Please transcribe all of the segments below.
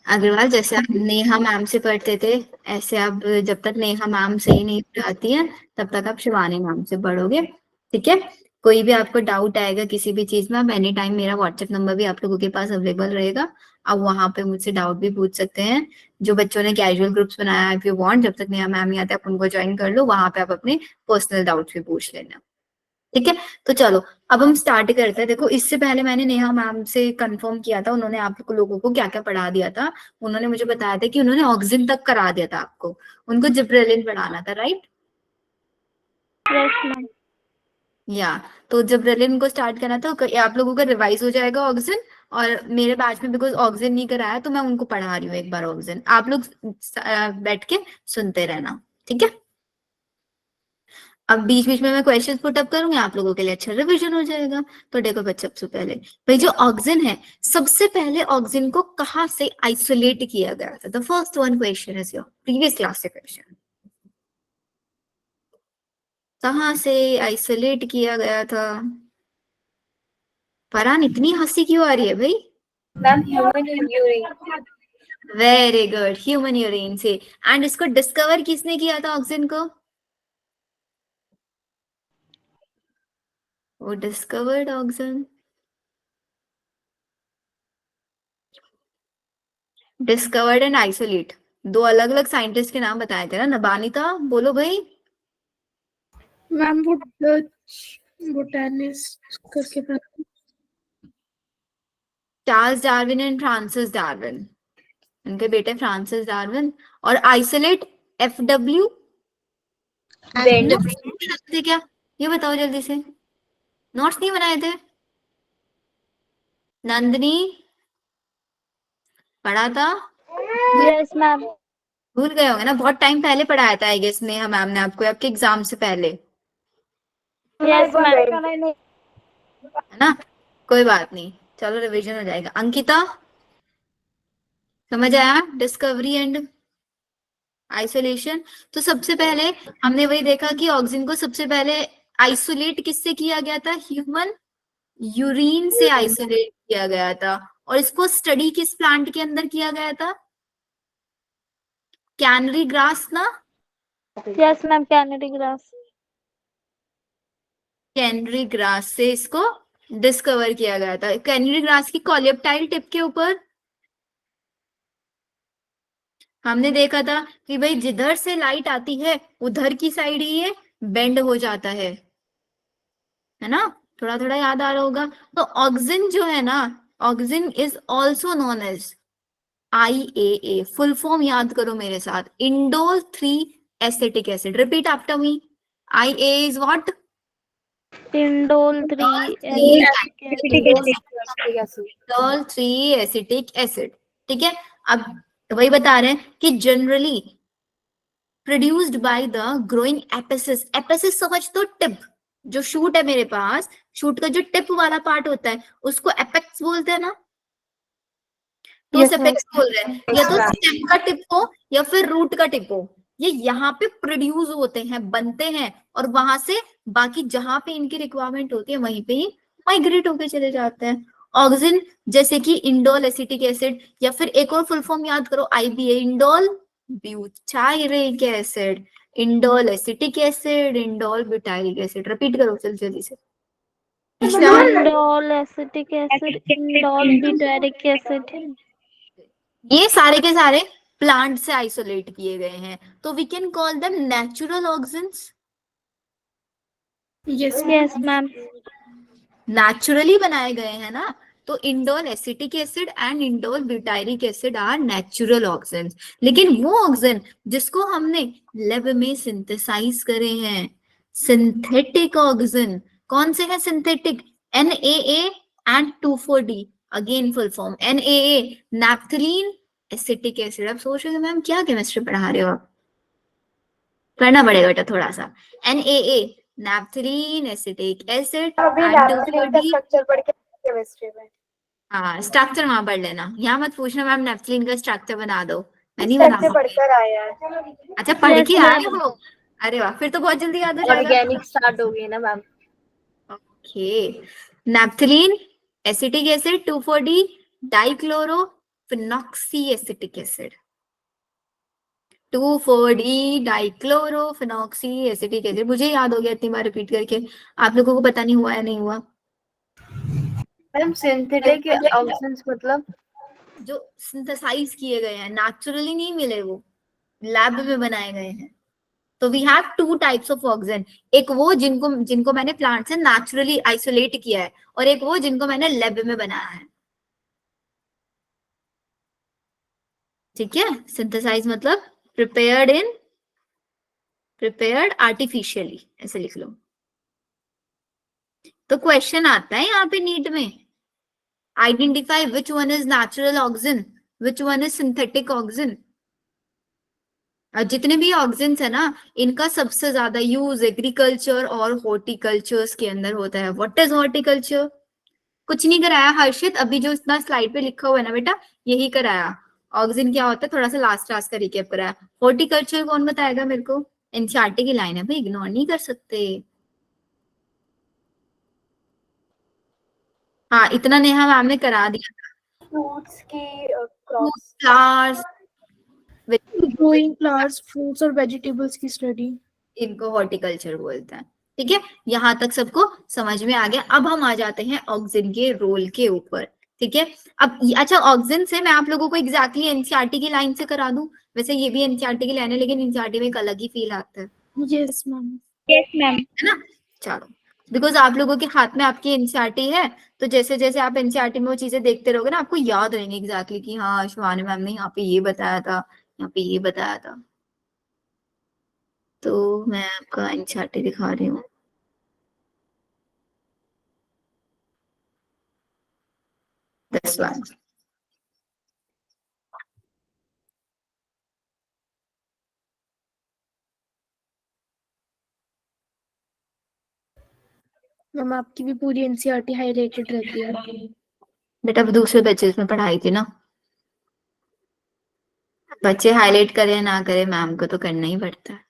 अग्रवाल, जैसे आप नेहा मैम से पढ़ते थे, ऐसे आप जब तक नेहा मैम से ही नहीं पढ़ाती है तब तक आप शिवानी मैम से पढ़ोगे। ठीक है। कोई भी आपको डाउट आएगा किसी भी चीज में, आप एनी टाइम, मेरा व्हाट्सएप नंबर भी आप लोगों के पास अवेलेबल रहेगा। आप वहां पे मुझसे डाउट भी पूछ सकते हैं। जो बच्चों ने कैजुअल ग्रुप्स बनाया, इफ यू वांट, जब तक नेहा मैम नहीं आते आप उनको ज्वाइन कर लो, वहां पे आप अपने पर्सनल डाउट्स भी पूछ लेना। ठीक है। तो चलो, अब हम स्टार्ट करते हैं। देखो, इससे पहले मैंने नेहा मैम से कंफर्म किया था, उन्होंने आप लोगों को क्या क्या पढ़ा दिया था। उन्होंने मुझे बताया था कि उन्होंने ऑक्सिन तक करा दिया था आपको, उनको जिब्रेलिन पढ़ाना था, राइट? Yes ma'am. या तो जिब्रेलिन को स्टार्ट करना था, आप लोगों का रिवाइज हो जाएगा ऑक्सिन। और मेरे बैच में बिकॉज ऑक्सिन नहीं कराया तो मैं उनको पढ़ा रही हूँ एक बार ऑक्सिन, आप लोग बैठ के सुनते रहना। ठीक है। अब बीच बीच में मैं क्वेश्चन पुट अप करूंगी, आप लोगों के लिए अच्छा रिवीजन हो जाएगा। तो देखो बच्चे, सबसे पहले भाई जो ऑक्सिन है, सबसे पहले ऑक्सिन को कहाँ से आइसोलेट किया गया था? The first one question is your previous class से क्वेश्चन। कहाँ से आइसोलेट किया गया था? फरहान, इतनी हंसी क्यों आ रही है भाई? Ma'am human urine. Very good, human urine से। एंड इसको डिस्कवर किसने किया था ऑक्सिन को? वो discovered auxin, discovered and isolate, दो अलग अलग साइंटिस्ट के नाम बताए थे ना। नबानिता बोलो भाई। मैम वो डच बोटैनिस्ट करके था। Charles Darwin and Francis Darwin, उनके बेटे फ्रांसिस डार्विन। और आइसोलेट, FW थे क्या? ये बताओ जल्दी से, नोट्स नहीं बनाए थे? नंदनी, पढ़ा था? Yes ma'am. भूल गए होंगे ना, बहुत टाइम पहले पढ़ाया था आई गेस नेहा मैम ने आपको, आपके एग्जाम से पहले, यस मैम। है ना? कोई बात नहीं, चलो रिवीजन हो जाएगा। अंकिता, समझ आया डिस्कवरी एंड आइसोलेशन? तो सबसे पहले हमने वही देखा कि ऑक्सीजन को सबसे पहले आइसोलेट किससे किया गया था? ह्यूमन यूरिन से आइसोलेट किया गया था। और इसको स्टडी किस प्लांट के अंदर किया गया था? कैनरी ग्रास ना? Yes ma'am, Kennedy grass. Canary grass से इसको डिस्कवर किया गया था। कैनरी ग्रास की कॉलियोप्टाइल टिप के ऊपर हमने देखा था कि भाई जिधर से लाइट आती है उधर की साइड ही ये बेंड हो जाता है ना? थोड़ा थोड़ा याद आ रहा होगा। तो ऑक्सिन जो है ना, auxin is also known as IAA। Full form याद करो मेरे साथ, indole 3 acetic acid. Repeat after me, IAA is what? Indole 3 indole 3 acetic acid. ठीक है। अब वही बता रहे हैं कि generally produced by the growing apices. Apices समझ तो, टिप, जो शूट है मेरे पास, शूट का जो टिप वाला पार्ट होता है उसको एपेक्स बोलते हैं ना। तो यस मैम। एपेक्स बोल रहे हैं, या तो स्टेम का टिप हो या फिर रूट का टिप हो। ये यहाँ पे प्रोड्यूस होते हैं, बनते हैं, और वहां से बाकी जहां पे इनकी रिक्वायरमेंट होती है वहीं पे ही माइग्रेट होके चले जाते हैं। ऑक्सिन जैसे कि इंडोल एसिटिक एसिड, या फिर एक और फुल फॉर्म याद करो, IBA, indole butyric acid, indole acetic acid, indole butyric acid. Repeat करो जल्दी जल्दी से। Indole acetic acid, indole butyric acid. ये सारे के सारे प्लांट से आइसोलेट किए गए हैं, तो we can call them natural auxins. Yes ma'am. Naturally बनाए गए हैं ना। तो indole acetic acid and indole butyric acid are natural auxins. लेकिन वो ऑक्सिन जिसको हमने लैब में सिंथेसाइज करे हैं, सिंथेटिक ऑक्सिन, कौन से हैं synthetic? NAA and 2,4-D। Again full form NAA, naphthalene acetic acid. अब सोच रहे हो मैम क्या केमिस्ट्री पढ़ा रहे हो आप? करना पड़ेगा बेटा थोड़ा सा। NAA, naphthalene acetic acid, and 2,4-D। Structure पढ़ के केमिस्ट्री में। हाँ, स्ट्रक्चर वहां पढ़ लेना, यहाँ मत पूछना मैम नेफ्थलीन का स्ट्रक्चर बना दो, मैं नहीं बना कैसे सकती। पढ़कर आया है? अच्छा, पढ़ यस के आए मैम। हो? अरे वाह, फिर तो बहुत जल्दी याद हो जाएगा। ऑर्गेनिक स्टार्ट हो गई ना ma'am. Okay. Naphthalene acetic acid, 2,4-D, dichloro phenoxy acetic acid, 2,4-D dichlorophenoxy acetic acid. मुझे याद हो गया इतनी बार रिपीट करके, आप लोगों को पता नहीं हुआ या नहीं हुआ? मैम सिंथेटिक ऑक्सीजन मतलब जो सिंथेसाइज किए गए हैं, नेचुरली नहीं मिले, वो लैब में बनाए गए हैं। तो we have two types of auxin, एक वो जिनको जिनको मैंने प्लांट से नेचुरली आइसोलेट किया है, और एक वो जिनको मैंने लैब में बनाया है। ठीक है, सिंथेसाइज मतलब प्रिपेयर्ड आर्टिफिशियली, ऐसे लिख लो। तो क्वेश्चन आता है यहाँ पे नीट में, identify which one is natural oxygen, which one is synthetic oxygen. और जितने भी ऑक्सीजन है ना, इनका सबसे ज्यादा यूज एग्रीकल्चर और हॉर्टिकल्चर्स के अंदर होता है। What is horticulture? कुछ नहीं कराया हर्षित, अभी जो इतना स्लाइड पे लिखा हुआ है ना बेटा, यही कराया। ऑक्सीजन क्या होता है थोड़ा सा लास्ट क्लास का रिकैप कराया। हॉर्टिकल्चर कौन बताएगा मेरे को? एनसीईआरटी की लाइन है भाई, इग्नोर नहीं कर सकते। हाँ, इतना नेहा मैम ने करा दिया। फ्रूट्स की crops, flowers, growing flowers, fruits और वेजिटेबल्स की स्टडी, इनको हॉर्टिकल्चर बोलते हैं। ठीक है, यहाँ तक सबको समझ में आ गया। अब हम आ जाते हैं ऑक्सीजन के रोल के ऊपर। ठीक है, अब अच्छा, ऑक्सीजन से मैं आप लोगों को एग्जैक्टली एनसीईआरटी की लाइन से करा दूं। वैसे ये भी एनसीईआरटी की लाइन है, लेकिन एनसीईआरटी में एक अलग ही फील आता है यस मैम, है ना। चलो, बिकॉज आप लोगों के हाथ में आपकी एनसीईआरटी है, तो जैसे जैसे आप एनसीईआरटी में वो चीजें देखते रहोगे ना, आपको याद रहेंगे एग्जैक्टली कि हाँ शिवानी मैम ने यहाँ पे ये बताया था, यहाँ पे ये बताया था। तो मैं आपका एनसीईआरटी दिखा रही हूँ। This one. मैम आपकी भी पूरी एनसीईआरटी हाईलाइटेड रहती है। बेटा दूसरे बैचेस में पढ़ाई थी ना, बच्चे हाईलाइट करें ना करें, मैम को तो करना ही पड़ता है।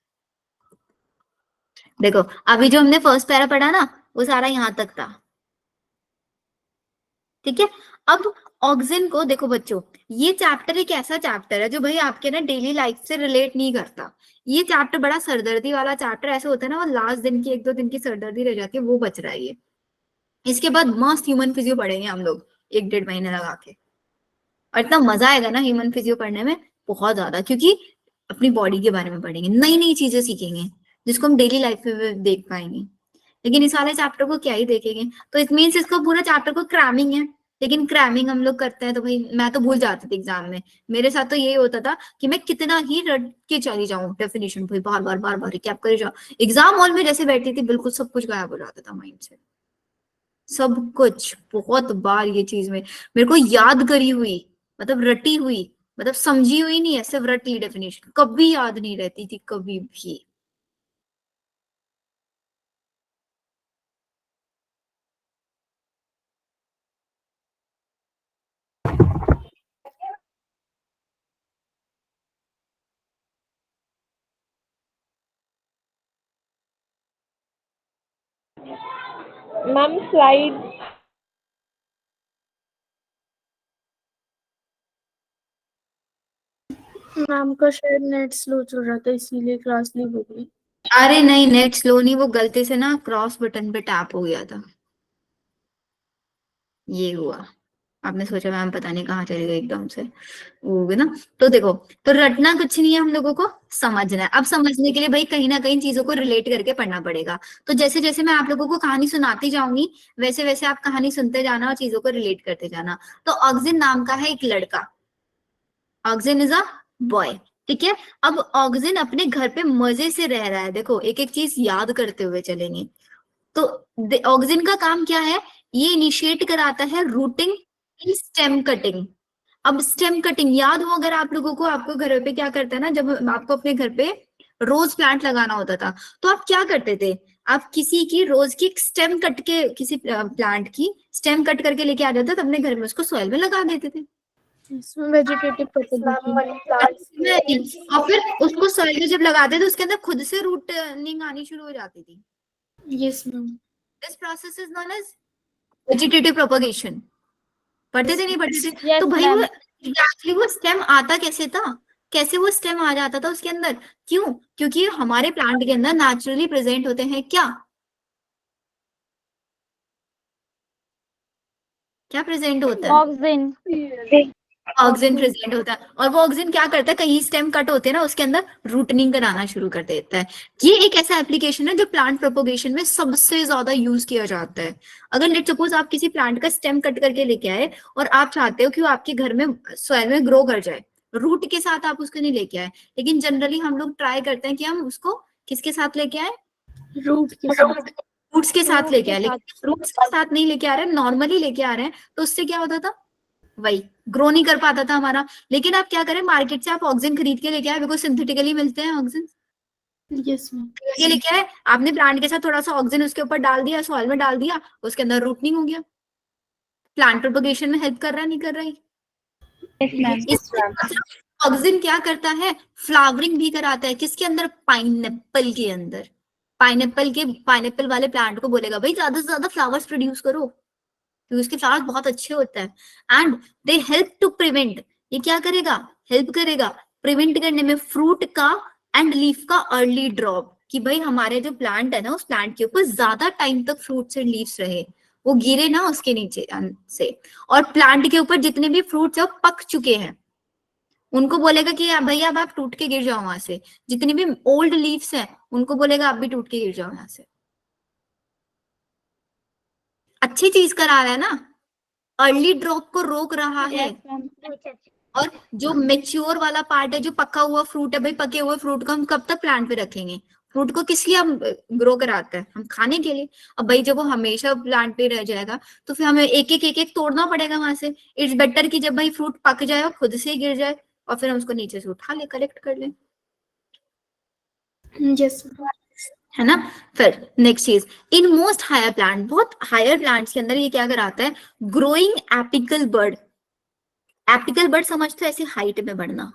देखो अभी जो हमने फर्स्ट पैरा पढ़ा ना, वो सारा यहाँ तक था। ठीक है, अब ऑक्सीजन को देखो बच्चों, ये चैप्टर एक ऐसा चैप्टर है जो भाई आपके ना डेली लाइफ से रिलेट नहीं करता। ये चैप्टर बड़ा सरदर्दी वाला चैप्टर ऐसे होता है ना, वो लास्ट दिन की 1-2 दिन की सरदर्दी रह जाती है, वो बच रहा है ये। इसके बाद मस्त ह्यूमन फिजियो पढ़ेंगे हम लोग 1-1.5 महीने लगा के, और इतना मजा आएगा ना ह्यूमन फिजियो पढ़ने में, बहुत ज्यादा, क्योंकि अपनी बॉडी के बारे में पढ़ेंगे, नई नई चीजें सीखेंगे जिसको हम डेली लाइफ में देख पाएंगे। लेकिन इस वाले चैप्टर को क्या ही देखेंगे, तो इट मीन्स इसको पूरा चैप्टर को क्रैमिंग है। लेकिन क्रैमिंग हम लोग करते हैं तो भाई मैं तो भूल जाती थी एग्जाम में, मेरे साथ तो यही होता था कि मैं कितना ही रट के चली जाऊं डेफिनेशन, भाई बार बार रिकैप करे जाऊं। एग्जाम हॉल में जैसे बैठती थी बिल्कुल सब कुछ गायब हो जाता था माइंड से, सब कुछ। बहुत बार ये चीज में मेरे को याद करी हुई, मतलब रटी हुई, मतलब समझी हुई नहीं है, सिर्फ रट ली डेफिनेशन, कभी याद नहीं रहती थी कभी भी। मैम स्लाइड मैम का शायद नेट स्लो चल रहा था इसीलिए क्लास लीव हो गई। अरे नहीं, नेट स्लो नहीं, वो गलती से ना क्रॉस बटन पे टैप हो गया था, ये हुआ। आपने सोचा मैम पता नहीं कहाँ चली गई एकदम से, वो होगा ना। तो देखो, तो रटना कुछ नहीं है, हम लोगों को समझना है। अब समझने के लिए भाई कहीं ना कहीं चीजों को रिलेट करके पढ़ना पड़ेगा। तो जैसे जैसे मैं आप लोगों को कहानी सुनाती जाऊंगी, वैसे वैसे आप कहानी सुनते जाना और चीजों को रिलेट करते जाना। तो ऑक्सिन नाम का है एक लड़का, ऑक्सिन इज अ बॉय। ठीक है, अब ऑक्सिन अपने घर पे मजे से रह रहा है। देखो एक एक चीज याद करते हुए चलेंगे। तो ऑक्सिन का काम क्या है, ये इनिशिएट कराता है रूटिंग इन स्टेम कटिंग। अब स्टेम कटिंग याद हो अगर आप लोगों को, आपको घर पे क्या करता है ना, जब आपको अपने घर पे रोज प्लांट लगाना होता था, तो आप क्या करते थे, आप किसी की रोज की स्टेम कट के, किसी प्लांट की स्टेम कट करके लेके आ जाते थे अपने घर में, उसको सॉइल में लगा देते थे। इसमें वेजिटेटिव प्रोपगेशन, मनी प्लांट्स और फिर उसको सॉइल में जब लगाते थे, उसके अंदर खुद से रूटनिंग आनी शुरू हो जाती थी। Yes ma'am, this process is known as vegetative propagation. पढ़ते थे नहीं पढ़ते थे? Yes, तो भाई वो ma'am. एग्जैक्टली वो स्टेम आता कैसे था, कैसे वो स्टेम आ जाता था उसके अंदर, क्यों? क्योंकि हमारे प्लांट के अंदर नेचुरली प्रेजेंट होते हैं क्या, क्या प्रेजेंट होता है? ऑक्सीजन। ऑक्सीजन प्रेजेंट होता है, और वो ऑक्सीजन क्या करता है, कहीं स्टेम कट होते हैं ना उसके अंदर रूटनिंग कराना शुरू कर देता है। ये एक ऐसा एप्लीकेशन है जो प्लांट प्रोपोगेशन में सबसे ज्यादा यूज किया जाता है। अगर लेट सपोज आप किसी प्लांट का स्टेम कट करके लेके आए और आप चाहते हो कि वो आपके घर में सॉइल में ग्रो कर जाए, रूट के साथ आप उसको नहीं लेके आए, लेकिन जनरली हम लोग ट्राई करते हैं कि हम उसको किसके साथ लेके आए, रूट के साथ। रूट्स के साथ रूट लेके के आए, साथ। लेकिन रूट्स के साथ नहीं लेके आ रहे हैं, नॉर्मली लेके आ रहे हैं, तो उससे क्या होता था, वही ग्रो नहीं कर पाता था हमारा। लेकिन आप क्या करें, मार्केट से आप ऑक्सीजन खरीद के लेके आए, बिकॉज सिंथेटिकली मिलते हैं ऑक्सीजन, यस मैम। ये लेके आए, आपने प्लांट के साथ थोड़ा सा ऑक्सीजन उसके ऊपर डाल दिया, सॉइल में डाल दिया, उसके अंदर रूटनिंग हो गया, प्लांट प्रोपगेशन में हेल्प कर रहा है नहीं कर रहा है? Yes ma'am. ऑक्सीजन क्या करता है, फ्लावरिंग भी कराता है, किसके अंदर, पाइनएप्पल के अंदर। पाइनएप्पल वाले प्लांट को बोलेगा भाई ज्यादा से ज्यादा फ्लावर्स प्रोड्यूस करो, क्योंकि उसके फ्लावर्स बहुत अच्छे होते हैं, and they help to prevent, ये क्या करेगा, हेल्प करेगा प्रिवेंट करने में फ्रूट का एंड लीफ का अर्ली ड्रॉप, कि भाई हमारे जो प्लांट है ना उस प्लांट के ऊपर ज्यादा टाइम तक फ्रूट्स एंड लीव्स रहे, वो गिरे ना उसके नीचे से, और प्लांट के ऊपर जितने भी फ्रूट्स है वो पक चुके हैं, उनको बोलेगा कि भैया अब आप टूट के गिर जाओ वहां से, जितनी भी ओल्ड लीव्स हैं उनको बोलेगा आप भी टूट के गिर जाओ यहाँ से। अच्छी चीज करा रहा है ना, अर्ली ड्रॉप को रोक रहा है। Yes ma'am. और जो मेच्योर वाला पार्ट है, जो पका हुआ फ्रूट है, भाई पके हुए फ्रूट को हम कब तक प्लांट पे रखेंगे, फ्रूट को किस लिए हम ग्रो कराते हैं, हम खाने के लिए। अब भाई जब वो हमेशा प्लांट पे रह जाएगा तो फिर हमें एक एक तोड़ना पड़ेगा वहां से। इट्स बेटर कि जब भाई फ्रूट पक जाए और खुद से ही गिर जाए, और फिर हम उसको नीचे से उठा ले, कलेक्ट कर ले, यस। है ना। फिर नेक्स्ट चीज, इन मोस्ट हायर प्लांट, बहुत हायर प्लांट्स के अंदर ये क्या कराता है, growing apical bud. Apical bud समझते हो, ऐसे हाइट में बढ़ना,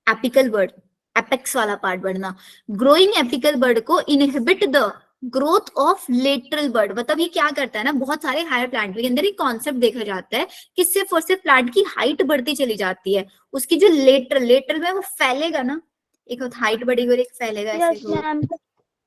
एपिकल बर्ड, एपेक्स वाला पार्ट बढ़ना। ग्रोइंग एपिकल बर्ड को inhibit the growth of lateral bird, मतलब ये क्या करता है ना, बहुत सारे हायर प्लांट के अंदर एक कॉन्सेप्ट देखा जाता है कि सिर्फ और सिर्फ प्लांट की हाइट बढ़ती चली जाती है, उसकी जो लेटरल लेटरल में वो फैलेगा ना, एक हाइट बढ़ेगी और एक फैलेगा ऐसे, यस मैम।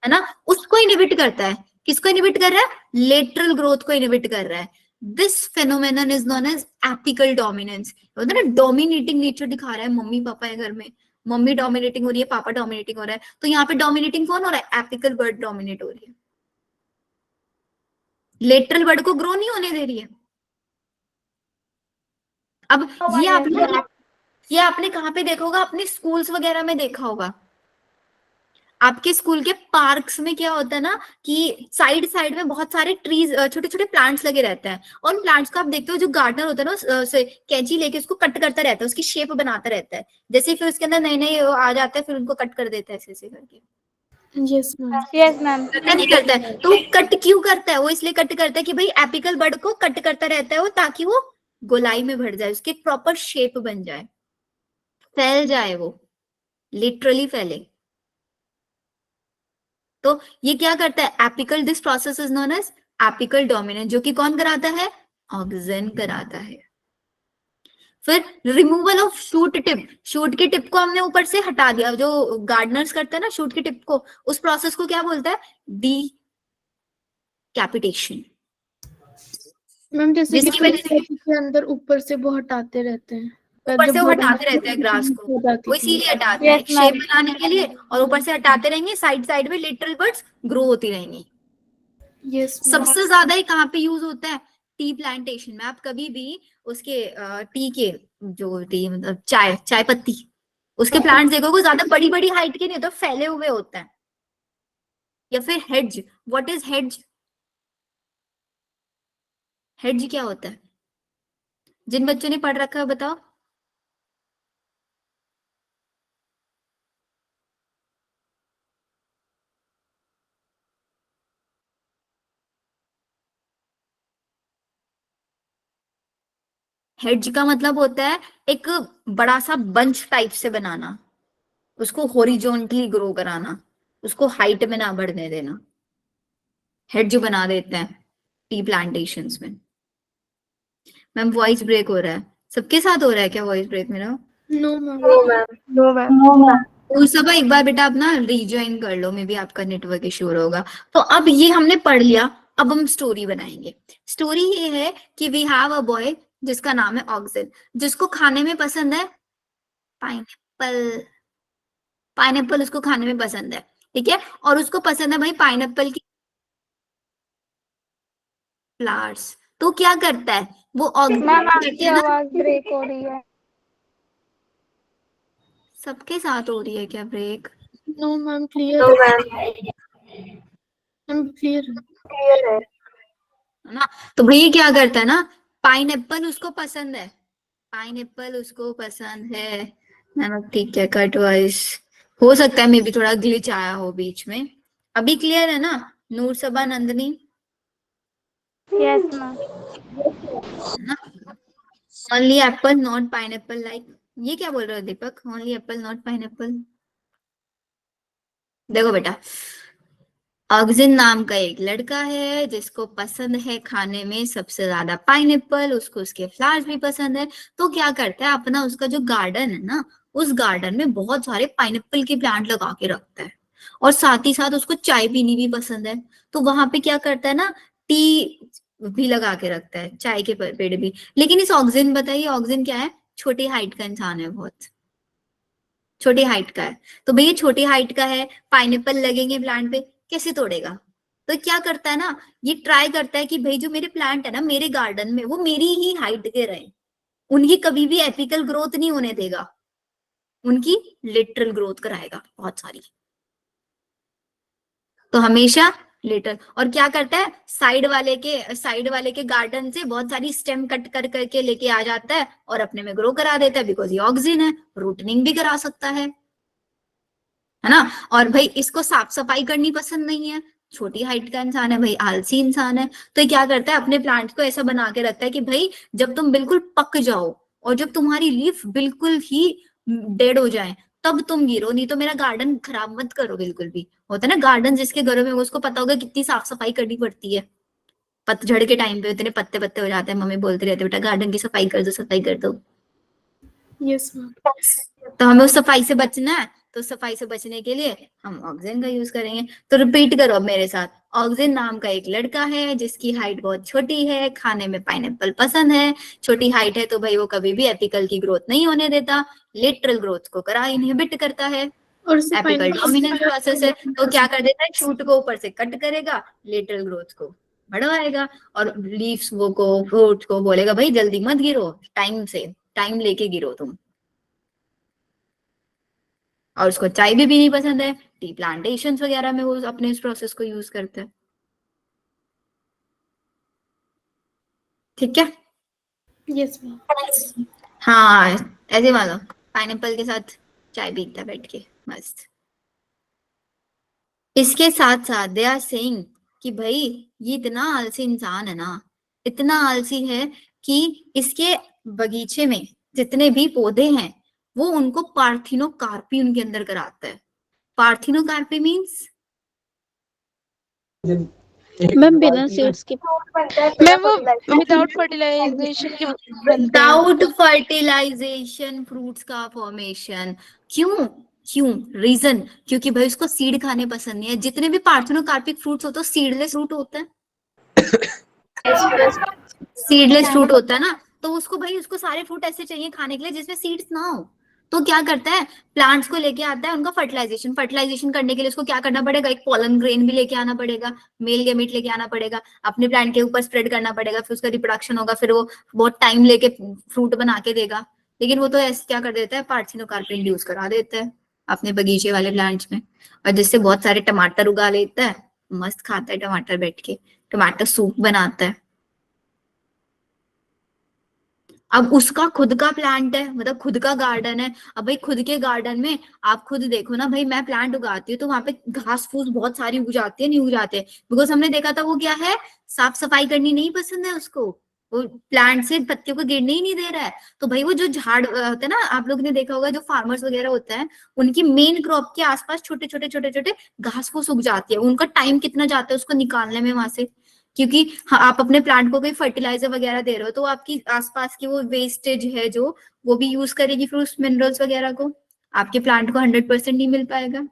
है ना, उसको इनहिबिट करता है। किसको इनहिबिट कर रहा है, लेटरल ग्रोथ को इनहिबिट कर रहा है। This phenomenon is known as apical dominance. होता है ना, डोमिनेटिंग नेचर दिखा रहा है, मम्मी पापा है घर में, मम्मी डोमिनेटिंग हो रही है, पापा डोमिनेटिंग हो रहा है, तो यहाँ पे डोमिनेटिंग कौन हो रहा है, एपिकल बर्ड डोमिनेट हो रही है, लेटरल बर्ड को ग्रो नहीं होने दे रही है। अब ये आपने कहाँ पे देखा होगा, अपने स्कूल्स वगैरह में देखा होगा। आपके स्कूल के पार्क्स में क्या होता है ना, कि साइड साइड में बहुत सारे ट्रीज, छोटे छोटे प्लांट्स लगे रहते हैं, और उन प्लांट्स को आप देखते हो, जो गार्डनर होता है ना उसे कैंची लेके उसको कट करता रहता है, उसकी शेप बनाता रहता है, जैसे फिर उसके अंदर नए नए आ जाते हैं, फिर उनको कट कर देता है ऐसे ऐसे करके। Yes ma'am. Yes ma'am. करता नहीं करता है, तो कट क्यों करता है, वो इसलिए कट करता है कि भाई एपिकल बर्ड को कट करता रहता है वो, ताकि वो गोलाई में भर जाए, उसकी प्रॉपर शेप बन जाए, फैल जाए, वो लिटरली फैले। तो ये क्या करता है, apical, this process is known as apical dominance, जो कि कौन कराता है, ऑक्सीजन कराता है। फिर removal of shoot tip, shoot की टिप को हमने ऊपर से हटा दिया, जो गार्डनर्स करते हैं ना शूट की टिप को, उस प्रोसेस को क्या बोलता है, डी कैपिटेशन। मैम जैसे कि जिसकी वजह से के अंदर ऊपर से वो हटाते रहते हैं, ऊपर से वो बड़ा हटाते रहते हैं ग्रास को, हो जाती वो थी। इसीलिए हटाते हैं यस शेप मैम। बनाने के लिए, और ऊपर से हटाते रहेंगे, साइड साइड में लिटिल बर्ड्स ग्रो होती रहेंगी। Yes ma'am. सबसे ज्यादा ही कहाँ पे यूज होता है, टी प्लांटेशन में। आप कभी भी उसके टी के, जो टी मतलब चाय चाय पत्ती, उसके प्लांट्स देखोगे ज्यादा बड़ी बड़ी हाइट के नहीं होते, फैले हुए होते हैं। या फिर हेड्ज, व्हाट इज हेड्ज, हेड्ज क्या होता है, जिन बच्चों ने पढ़ रखा है बताओ। हेड्ज का मतलब होता है एक बड़ा सा बंच टाइप से बनाना, उसको हॉरिजॉन्टली ग्रो कराना, उसको हाइट में ना बढ़ने देना, हेड बना देते हैं टी प्लांटेशंस में। मैम वॉइस ब्रेक हो रहा है, सबके साथ हो रहा है क्या वॉइस ब्रेक मेरा? No, ma'am. No ma'am. No, ma'am. तो सब एक बार बेटा अपना रिज्वाइन कर लो, मे बी आपका नेटवर्क इशू होगा। तो अब ये हमने पढ़ लिया, अब हम स्टोरी बनाएंगे। स्टोरी ये है कि वी हैव अ बॉय जिसका नाम है ऑक्सिन, जिसको खाने में पसंद है पाइनएप्पल। पाइनएप्पल उसको खाने में पसंद है, ठीक है, और उसको पसंद है भाई पाइनएप्पल की फ्लावर्स। तो क्या करता है वो ऑक्सिन, मैम कहते आपकी हैं ना, आवाज ब्रेक हो रही है। सबके साथ हो रही है क्या break? No, ma'am. Clear. No ma'am, I'm clear. Clear है। है ना? तो भैया क्या करता है ना, पाइनएप्पल उसको पसंद है, पाइनएप्पल उसको पसंद है। नमक ठीक है, कट वाइज हो सकता है मे बी थोड़ा ग्लिच आया हो बीच में। अभी क्लियर है ना Noor Saba Nandini? Yes ma'am. Only apple not pineapple, like ये क्या बोल रहे हो Deepak? Only apple not pineapple. देखो बेटा, ऑक्सिन नाम का एक लड़का है जिसको पसंद है खाने में सबसे ज्यादा पाइनएप्पल, उसको उसके फ्लावर्स भी पसंद है। तो क्या करता है, अपना उसका जो गार्डन है ना, उस गार्डन में बहुत सारे पाइनएप्पल के प्लांट लगा के रखता है, और साथ ही साथ उसको चाय पीनी भी पसंद है। तो वहां पे क्या करता है ना, टी भी लगा के रखता है, चाय के पेड़ भी। लेकिन इस ऑक्सिन, बताइए ऑक्सिन क्या है? छोटी हाइट का इंसान है, बहुत छोटी हाइट का है। तो भैया छोटी हाइट का है, पाइनएप्पल लगेंगे प्लांट पे, कैसे तोड़ेगा? तो क्या करता है ना, ये ट्राई करता है कि भाई जो मेरे प्लांट है ना मेरे गार्डन में, वो मेरी ही हाइट के रहे, उनकी कभी भी एपिकल ग्रोथ नहीं होने देगा, उनकी लिटरल ग्रोथ कराएगा बहुत सारी। तो हमेशा लिटल। और क्या करता है, साइड वाले के गार्डन से बहुत सारी स्टेम कट कर करके लेके आ जाता है और अपने में ग्रो करा देता है, बिकॉज ये ऑक्सिन है, रूटनिंग भी करा सकता है ना। और भाई इसको साफ सफाई करनी पसंद नहीं है, छोटी हाइट का इंसान है भाई, आलसी इंसान है। तो ये क्या करता है, अपने प्लांट को ऐसा बना के रखता है कि भाई जब तुम बिल्कुल पक जाओ और जब तुम्हारी लीफ बिल्कुल ही डेड हो जाए तब तुम गिरो, नहीं तो मेरा गार्डन खराब मत करो बिल्कुल भी। होता है ना गार्डन जिसके घरों में, उसको पता होगा कितनी साफ सफाई करनी पड़ती है। पतझड़ के टाइम पे इतने पत्ते पत्ते हो जाते हैं, मम्मी बोलते रहते बेटा गार्डन की सफाई कर दो, सफाई कर दो। Yes, ma'am. तो हमें उस सफाई से बचना है, तो सफाई से बचने के लिए हम ऑक्सिन का यूज करेंगे। तो रिपीट करो अब मेरे साथ, ऑक्सिन नाम का एक लड़का है जिसकी हाइट बहुत छोटी है, खाने में पाइनएप्पल पसंद है। छोटी हाइट है तो भाई वो कभी भी एपिकल की ग्रोथ नहीं होने देता, लिटरल ग्रोथ को करा इनहिबिट करता है। और इसे एपिकल pineapple डोमिनेंस प्रोसेस है, तो क्या कर देता है, शूट को ऊपर से कट करेगा, लिटरल ग्रोथ को बढ़वाएगा, और लीव्स वो को, फ्रूट को बोलेगा भाई जल्दी मत गिरो, टाइम लेके गिरो तुम। और उसको चाय भी नहीं पसंद है, टी प्लांटेशन वगैरह में वो अपने इस प्रोसेस को यूज करता है। ठीक है? Yes, ma'am. हाँ, ऐसे मानो पाइनएप्पल के साथ चाय पीता है बैठ के मस्त। इसके साथ साथ दे आर सेइंग कि भाई ये इतना आलसी इंसान है ना, इतना आलसी है कि इसके बगीचे में जितने भी पौधे हैं वो उनको पार्थिनोकार्पी उनके अंदर कराता है। पार्थिनोकार्पी मीन्स मैम बिना सीड्स के, मैम वो विदाउट फर्टिलाइजेशन के बनते हैं। विदाउट फर्टिलाइजेशन फ्रूट्स का फॉर्मेशन। क्यों रीजन, क्योंकि भाई उसको सीड खाने पसंद नहीं है। जितने भी पार्थेनोकार्पिक फ्रूट्स होते हैं सीडलेस फ्रूट होता है, सीडलेस फ्रूट होता है ना, तो उसको भाई उसको सारे फ्रूट ऐसे चाहिए खाने के लिए जिसमें सीड्स ना हो। तो क्या करता है, प्लांट्स को लेके आता है, उनका फर्टिलाइजेशन करने के लिए उसको क्या करना पड़ेगा, एक पॉलन ग्रेन भी लेके आना पड़ेगा, मेल गैमेट लेके आना पड़ेगा, अपने प्लांट के ऊपर स्प्रेड करना पड़ेगा, फिर उसका रिप्रोडक्शन होगा, फिर वो बहुत टाइम लेके फ्रूट बना के देगा। लेकिन वो तो ऐसे क्या कर देता है, पार्थिनोकार्प इंड्यूस करा देता है अपने बगीचे वाले प्लांट्स में, और जिससे बहुत सारे टमाटर उगा लेता है, मस्त खाता है टमाटर बैठ के, टमाटर सूप बनाता है। अब उसका खुद का प्लांट है, मतलब खुद का गार्डन है। अब भाई खुद के गार्डन में आप खुद देखो ना भाई, मैं प्लांट उगाती हूँ तो वहां पे घास फूस बहुत सारी उग जाती है, नहीं उग जाते, बिकॉज हमने देखा था वो क्या है, साफ सफाई करनी नहीं पसंद है उसको, वो प्लांट से पत्तियों को गिरने ही नहीं दे रहा है। तो भाई वो जो झाड़ होता है ना, आप लोग ने देखा होगा जो फार्मर्स वगैरह होता है, उनकी मेन क्रॉप के आसपास छोटे छोटे घास फूस उग जाती है, उनका टाइम कितना जाता है उसको निकालने में वहां से। क्योंकि हाँ, आप अपने प्लांट को कोई फर्टिलाइजर वगैरह दे रहे हो तो आपकी आसपास की वो वेस्टेज है जो वो भी यूज करेगी फिर उस मिनरल्स वगैरह को, आपके प्लांट को 100% नहीं मिल पाएगा।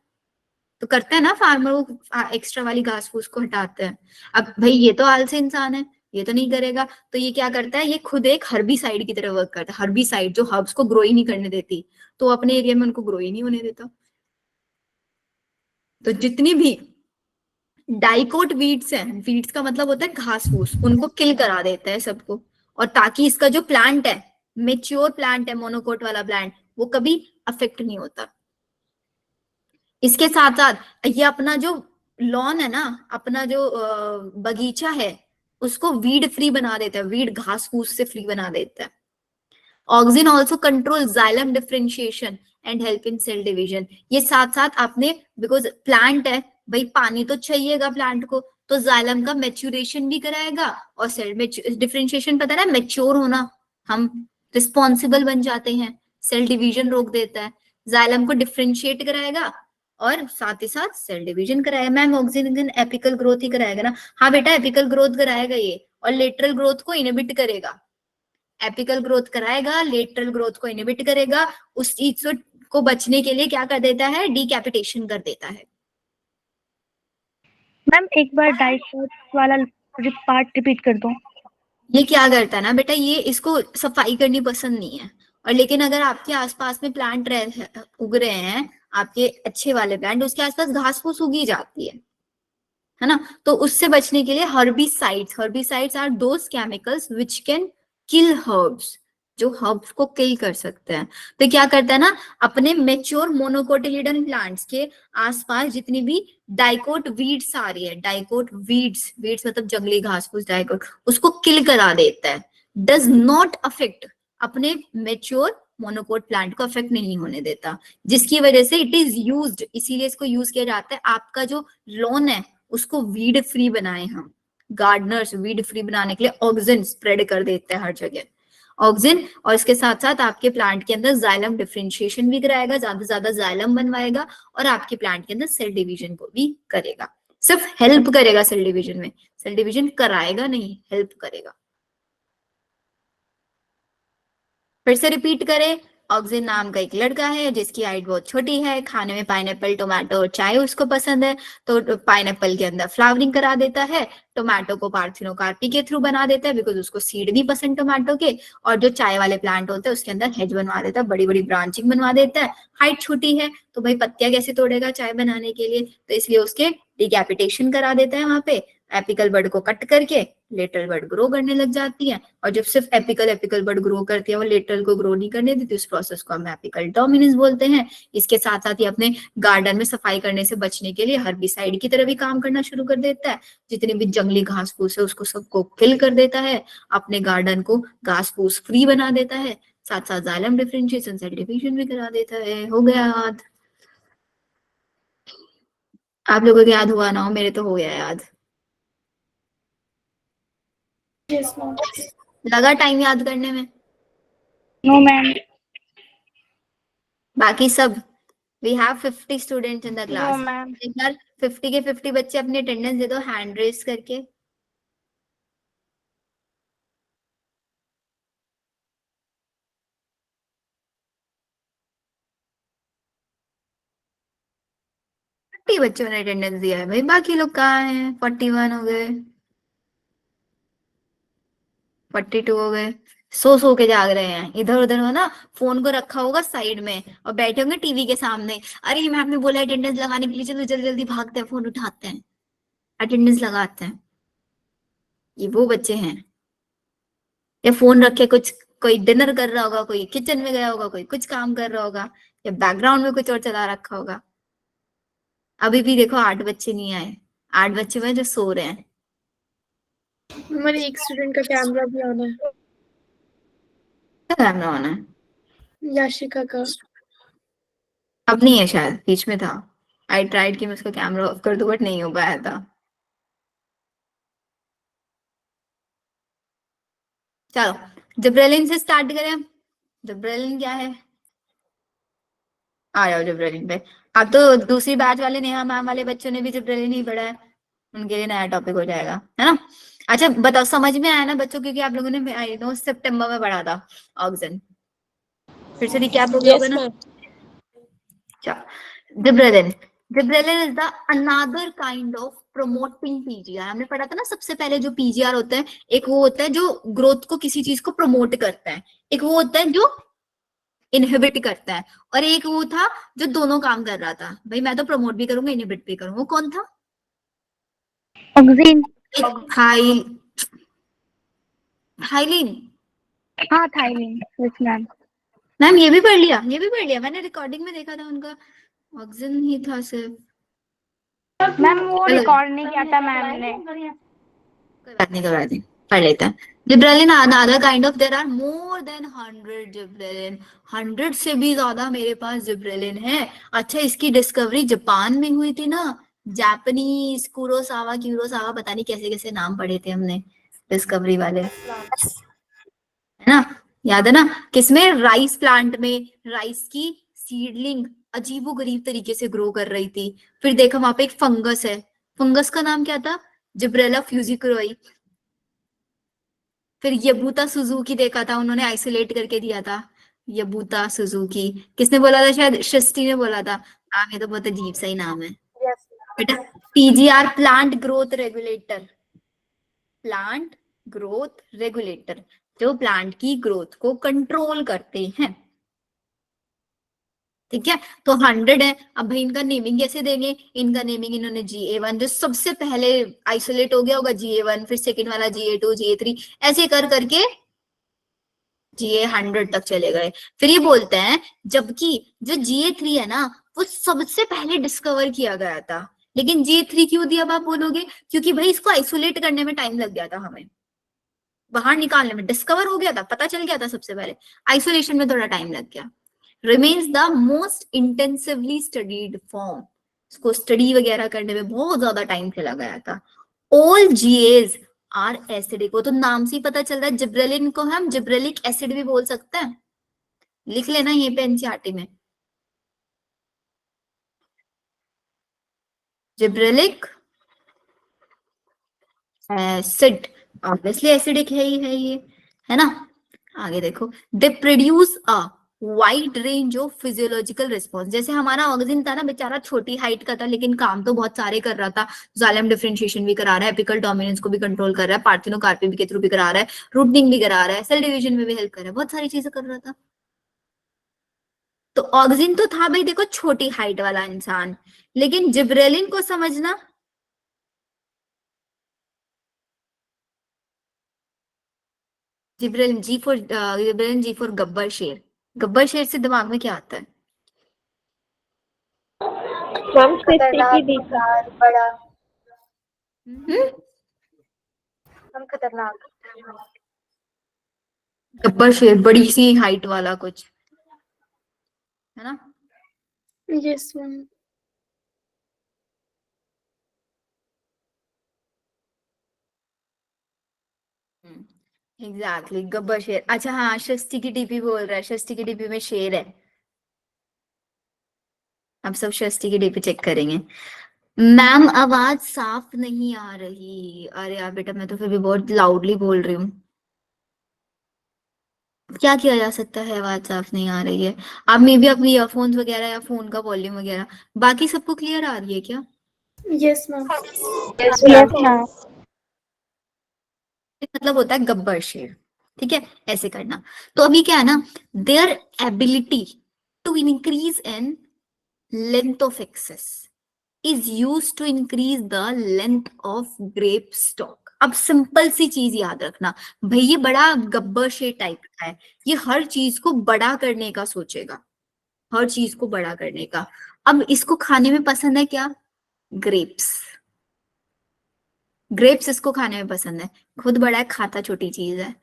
तो करते हैं ना फार्मर, वो एक्स्ट्रा वाली घास फूस को हटाते हैं। अब भाई ये तो आलसी इंसान है, ये तो नहीं करेगा, तो ये क्या करता है, ये खुद एक हर्बिसाइड की तरह वर्क करता है। हर्बिसाइड जो हर्ब्स को ग्रो ही नहीं करने देती, तो अपने एरिया में उनको ग्रो ही नहीं होने देता। तो जितनी भी डाइकोट वीड्स हैं, वीड्स का मतलब होता है घास फूस, उनको किल करा देता है सबको, और ताकि इसका जो प्लांट है, मेच्योर प्लांट है, मोनोकोट वाला प्लांट, वो कभी अफेक्ट नहीं होता। इसके साथ साथ ये अपना जो लॉन है ना, अपना जो बगीचा है, उसको वीड फ्री बना देता है, वीड घास फूस से फ्री बना देता है। Auxin also control xylem differentiation and help in cell division. ये साथ साथ आपने, बिकॉज प्लांट है भाई, पानी तो चाहिएगा प्लांट को, तो जाइलम का मेच्योरेशन भी कराएगा, और सेल डिफरेंशिएशन पता है ना, मेच्योर होना, हम रिस्पॉन्सिबल बन जाते हैं, सेल डिवीजन रोक देता है, जाइलम को डिफरेंशिएट कराएगा और साथ ही साथ सेल डिवीजन कराएगा। मैम ऑक्सीजन एपिकल ग्रोथ ही कराएगा ना? हाँ बेटा, एपिकल ग्रोथ कराएगा ये, और लेटरल ग्रोथ को इनहिबिट करेगा। एपिकल ग्रोथ कराएगा, लेटरल ग्रोथ को इनहिबिट करेगा, उस चीज को बचने के लिए क्या कर देता है, डीकैपिटेशन कर देता है। मैम एक बार डाइकोट वाला पार्ट रिपीट कर दो। ये क्या करता है ना बेटा, ये इसको सफाई करनी पसंद नहीं है, और लेकिन अगर आपके आसपास में प्लांट उग रहे हैं, आपके अच्छे वाले प्लांट, उसके आसपास घास फूस उगी जाती है ना, तो उससे बचने के लिए herbicides are those chemicals which can kill herbs, जो हर्ब्स को किल कर सकते हैं। तो क्या करता है ना, अपने मेच्योर मोनोकोटिलिडन प्लांट्स के आसपास जितनी भी डाइकोट वीड्स आ रही है, डाइकोट वीड्स मतलब जंगली घास फूस, डाइकोट, उसको किल करा देता है। डज नॉट अफेक्ट, अपने मेच्योर मोनोकोट प्लांट को अफेक्ट नहीं होने देता, जिसकी वजह से इट इज यूज्ड, इसीलिए इसको यूज किया जाता है। आपका जो लॉन है उसको वीड फ्री बनाए हम, गार्डनर्स वीड फ्री बनाने के लिए ऑक्सिन स्प्रेड कर देते हैं हर जगह, ऑक्सिन, और इसके साथ साथ आपके प्लांट के अंदर जाइलम डिफरेंशिएशन भी कराएगा, ज्यादा से ज्यादा जाइलम बनवाएगा, और आपके प्लांट के अंदर सेल डिवीजन को भी करेगा। सिर्फ हेल्प करेगा सेल डिवीजन में, सेल डिवीजन कराएगा नहीं, हेल्प करेगा। फिर से रिपीट करें, ऑक्सिन नाम का एक लड़का है जिसकी हाइट बहुत छोटी है, खाने में पाइनएप्पल, टोमेटो और चाय उसको पसंद है, तो पाइनएप्पल के अंदर फ्लावरिंग करा देता है, टोमेटो को पार्थिनोकार्पी के थ्रू बना देता है, बिकॉज उसको सीड नहीं पसंद टोमेटो के, और जो चाय वाले प्लांट होते हैं उसके अंदर हेज बनवा देता है, बड़ी बड़ी ब्रांचिंग बनवा देता है। हाइट छोटी है तो भाई पत्तियां कैसे तोड़ेगा चाय बनाने के लिए, तो इसलिए उसके डिकैपिटेशन करा देता है वहां पे, एपिकल बर्ड को कट करके लेटरल बर्ड ग्रो करने लग जाती है, और जब सिर्फ एपिकल बर्ड ग्रो करती है, वो लेटरल को ग्रो नहीं करने देती, उस प्रोसेस को हम एपिकल डोमिनेंस बोलते हैं। इसके साथ साथ ये अपने गार्डन में सफाई करने से बचने के लिए हर्बिसाइड की तरह भी काम करना शुरू कर देता है, जितने भी जंगली घास फूस है उसको सबको किल कर देता है, अपने गार्डन को घास फूस फ्री बना देता है, साथ साथ जाइलम डिफरेंशिएशन, सेल डिवीजन भी करा देता है। हो गया याद? आप लोगों को याद हुआ ना हो, मेरे तो हो गया याद। Yes, ma'am. लगा टाइम याद करने में? No ma'am. बाकी सब, we have 50 students in the no class, ma'am. एक बार 50 के 50 बच्चे अपनी अटेंडेंस दे दो हैंड रेस करके। बच्चों ने अटेंडेंस दिया है भाई, बाकी लोग कहाँ हैं? 41 हो गए, 42 हो गए, सो के जाग रहे हैं इधर उधर, हो ना, फोन को रखा होगा साइड में और बैठे होंगे टीवी के सामने, अरे मैम ने बोला अटेंडेंस लगाने के लिए, चलो जल्दी जल्दी भागते हैं, फोन उठाते हैं, अटेंडेंस लगाते हैं। ये वो बच्चे हैं, या फोन रखे कुछ, कोई डिनर कर रहा होगा, कोई किचन में गया होगा, कोई कुछ काम कर रहा होगा, या बैकग्राउंड में कुछ और चला रखा होगा। अभी भी देखो 8 बच्चे नहीं आए, 8 बच्चे में जो सो रहे हैं। हमारे एक स्टूडेंट का कैमरा भी ऑन है, क्या कैमरा ऑन है? याशिका का। अब नहीं है शायद, बीच में था। आई ट्राइड कि मैं उसका कैमरा ऑफ कर दूं, बट नहीं हो पाया था। चलो जिब्रेलिन से स्टार्ट करें। जिब्रेलिन क्या है? आ जाओ जिब्रेलिन पे। अब तो दूसरी बैच वाले नेहा मैम वाले बच्चों ने भी जिब्रेलिन ही पढ़ा है, उनके लिए नया टॉपिक हो जाएगा, है ना। अच्छा बताओ, समझ में आया ना बच्चों, क्योंकि आप लोगों ने आई नो सितंबर में पढ़ा था ऑक्सीजन। फिर से रिकैप हो गया होगा Yes, ना। ma'am. Gibberellin, gibberellin is the another kind of promoting PGR. हमने पढ़ा था ना सबसे पहले जो पीजीआर होता है, एक वो होता है जो ग्रोथ को किसी चीज को प्रमोट करता है, एक वो होता है जो इनहिबिट करता है, और एक वो था जो दोनों काम कर रहा था। भाई मैं तो प्रमोट भी करूंगा इनहिबिट भी करूंगा, वो कौन था? ऑक्सीन। High hyaline. हाँ थाइलिन, यस मैम। मैम ये भी पढ़ लिया, ये भी पढ़ लिया, मैंने रिकॉर्डिंग में देखा था उनका ऑक्सीजन ही था सिर्फ। मैम वो चलो रिकॉर्ड नहीं किया था मैम ने। कोई बात नहीं, कोई बात नहीं, पढ़ लेते हैं। Gibberellin another kind of, there are more than 100 gibberellin, 100 से भी ज्यादा मेरे पास जिब्रेलिन है। अच्छा इसकी डिस्कवरी जापान में हुई थी ना, जापानीज कुरोसावा क्यूरोसावा, पता नहीं कैसे कैसे नाम पढ़े थे हमने डिस्कवरी वाले, है ना। याद है ना, किसमें? राइस प्लांट में राइस की सीडलिंग अजीबोगरीब तरीके से ग्रो कर रही थी। फिर देखा वहां पे एक फंगस है, फंगस का नाम क्या था? जिब्रेला फ्यूजिक्रोई। फिर यबूता सुजुकी देखा था, उन्होंने आइसोलेट करके दिया था, यबूता सुजुकी। किसने बोला था? शायद सृष्टि ने बोला था। नाम ये तो बहुत अजीब सा ही नाम है Yes. बेटा। PGR plant growth regulator, plant growth regulator, जो प्लांट की ग्रोथ को कंट्रोल करते हैं, ठीक है। तो 100 है। अब भाई इनका नेमिंग कैसे देंगे? इनका नेमिंग इन्होंने GA1, जो सबसे पहले आइसोलेट हो गया होगा GA1, फिर सेकंड वाला GA2 GA3, ऐसे कर करके GA100 तक चले गए। फिर ये बोलते हैं जबकि जो GA3 है ना, वो सबसे पहले डिस्कवर किया गया था, लेकिन GA3 क्यों दिया? आप बोलोगे क्योंकि भाई इसको आइसोलेट करने में टाइम लग गया था, हमें बाहर निकालने में, डिस्कवर हो गया था, पता चल गया था सबसे पहले, आइसोलेशन में थोड़ा टाइम लग गया। Remains the most intensively studied form, इसको स्टडी वगैरह करने में बहुत ज्यादा टाइम चला गया था। ऑल जीएज आर एसिडिक, वो तो नाम से ही पता चल रहा है। जिब्रेलिन को हम जिब्रेलिक एसिड भी बोल सकते हैं, लिख लेना ये पे एनसीईआरटी में, जिब्रेलिक एसिड। ऑब्वियसली एसिडिक है ही है ये, है ना। आगे देखो, they produce a wide range of physiological response. जैसे हमारा ऑक्सीजन था ना, बेचारा छोटी हाइट का था, लेकिन काम तो बहुत सारे कर रहा था। जाइलम डिफरेंशिएशन भी करा रहा है, एपिकल डोमिनेंस को भी कंट्रोल कर रहा है, पार्थिनोकार्पी के थ्रू भी करा रहा है, रूटनिंग भी करा रहा है, सेल डिवीजन में भी हेल्प कर रहा है, बहुत सारी चीजें कर रहा था। तो ऑक्सीजन तो था भाई देखो छोटी हाइट वाला इंसान, लेकिन जिब्रेलिन को समझना, जिब्रेलिन जी फॉर गब्बर शेर। गब्बर शेर से दिमाग में क्या आता है? मैम खतरनाक, विशाल, बड़ा। हम्म? हम खतरनाक। गब्बर शेर, बड़ी सी हाइट वाला कुछ, है ना। Yes, ma'am. एग्जैक्टली गब्बर शेर। अच्छा हाँ, षष्ठी की डीपी बोल रहा है, षष्ठी की डीपी में शेर है। अब सब षष्ठी की डीपी चेक करेंगे। मैम आवाज साफ नहीं आ रही। अरे यार बेटा, मैं तो फिर भी बहुत लाउडली बोल रही हूँ, क्या किया जा सकता है? आवाज साफ नहीं आ रही है। आप मे भी अपनी ईयरफोन्स वगैरह या फोन का वॉल्यूम वगैरह, बाकी सबको क्लियर आ रही है क्या? Yes, ma'am. Yes, yes ma'am. Ma'am. मतलब होता है गब्बर शेर, ठीक है, ऐसे करना। तो अभी क्या है ना, their ability to increase in length of axis is used to increase the length of grape stalk। अब सिंपल सी चीज याद रखना भाई, ये बड़ा गब्बर शेर टाइप का है, ये हर चीज को बड़ा करने का सोचेगा, हर चीज को बड़ा करने का। अब इसको खाने में पसंद है क्या? ग्रेप्स, ग्रेप्स इसको खाने में पसंद है, खुद बड़ा है, खाता छोटी चीज है।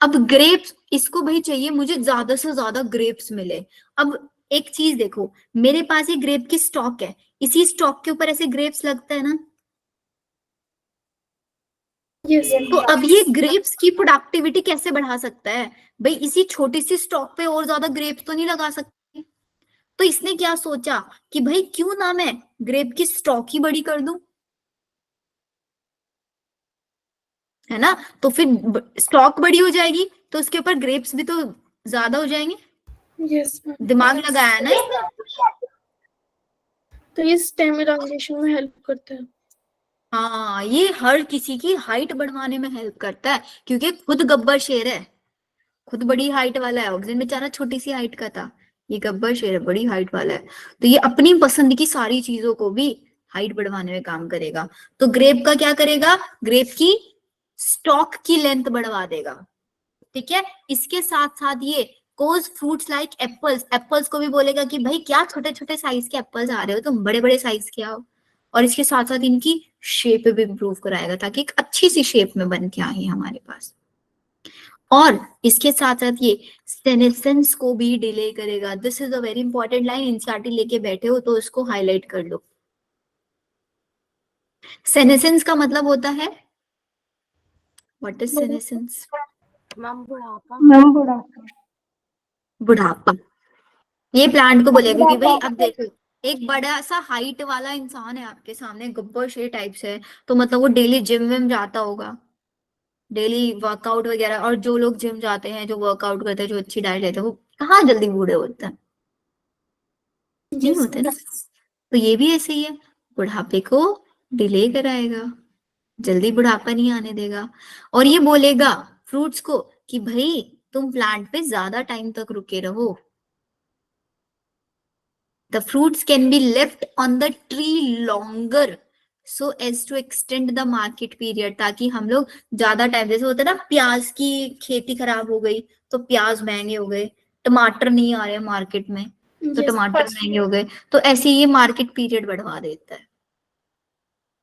अब ग्रेप्स इसको भाई चाहिए, मुझे ज्यादा से ज्यादा ग्रेप्स मिले। अब एक चीज देखो, मेरे पास ये ग्रेप की स्टॉक है, इसी स्टॉक के ऊपर ऐसे ग्रेप्स लगता है ना, Yes, तो ma'am. अब ये ग्रेप्स की प्रोडक्टिविटी कैसे बढ़ा सकता है? भाई इसी छोटी सी स्टॉक पे और ज्यादा ग्रेप्स तो नहीं लगा सकते। तो इसने क्या सोचा कि भाई क्यों ना मैं ग्रेप की स्टॉक ही बड़ी कर दूं, है ना, तो फिर स्टॉक बड़ी हो जाएगी तो उसके ऊपर ग्रेप्स भी तो ज्यादा हो जाएंगे। Yes ma'am. दिमाग लगाया ना इसने। तो ये स्टेम इलांगेशन में हेल्प करता है। हाँ, ये हर किसी की हाइट बढ़वाने में हेल्प करता है, क्योंकि खुद गब्बर शेर है, खुद बड़ी हाइट वाला है। ऑक्सीजन बेचारा छोटी सी हाइट का था, ये गब्बर शेर है, बड़ी हाइट वाला है। तो ये अपनी पसंद की सारी चीजों को भी हाइट बढ़वाने में काम करेगा। तो ग्रेप का क्या करेगा, ग्रेप की स्टॉक की लेंथ बढ़वा देगा। ठीक है, इसके साथ साथ ये कोज फ्रूट्स लाइक एप्पल्स, एप्पल्स को भी बोलेगा कि भाई क्या छोटे छोटे साइज के एप्पल्स आ रहे हो, तुम बड़े बड़े साइज के आओ। और इसके साथ साथ इनकी शेप भी इंप्रूव कराएगा, ताकि एक अच्छी सी शेप में बन के आए हमारे पास। और इसके साथ साथ ये सेनेसेंस को भी डिले करेगा। This is a very important line, NCERT लेके बैठे हो तो इसको हाईलाइट कर लो। सेनेसेंस का मतलब होता है, व्हाट इज सेनेसेंस? मैम बुढ़ापा। बुढ़ापा। ये प्लांट को बोलेगा कि भाई अब देखो, एक बड़ा सा हाइट वाला इंसान है आपके सामने, गब्बर शेर टाइप से है, तो मतलब वो डेली जिम विम जाता होगा, डेली वर्कआउट वगैरह। और जो लोग जिम जाते हैं, जो वर्कआउट करते हैं, जो अच्छी डाइट लेते हैं, वो कहाँ जल्दी बूढ़े होते हैं, नहीं यस होते ना। तो ये भी ऐसे ही है, बुढ़ापे को डिले कराएगा, जल्दी बुढ़ापा नहीं आने देगा। और ये बोलेगा फ्रूट्स को कि भाई तुम प्लांट पे ज्यादा टाइम तक रुके रहो। The fruits can be left on the tree longer so as to extend the market period, ताकि हम लोग ज्यादा टाइम, जैसे होता है ना प्याज की खेती खराब हो गई तो प्याज महंगे हो गए, टमाटर नहीं आ रहे मार्केट में तो यस। टमाटर महंगे हो गए, तो ऐसे ये मार्केट पीरियड बढ़वा देता है,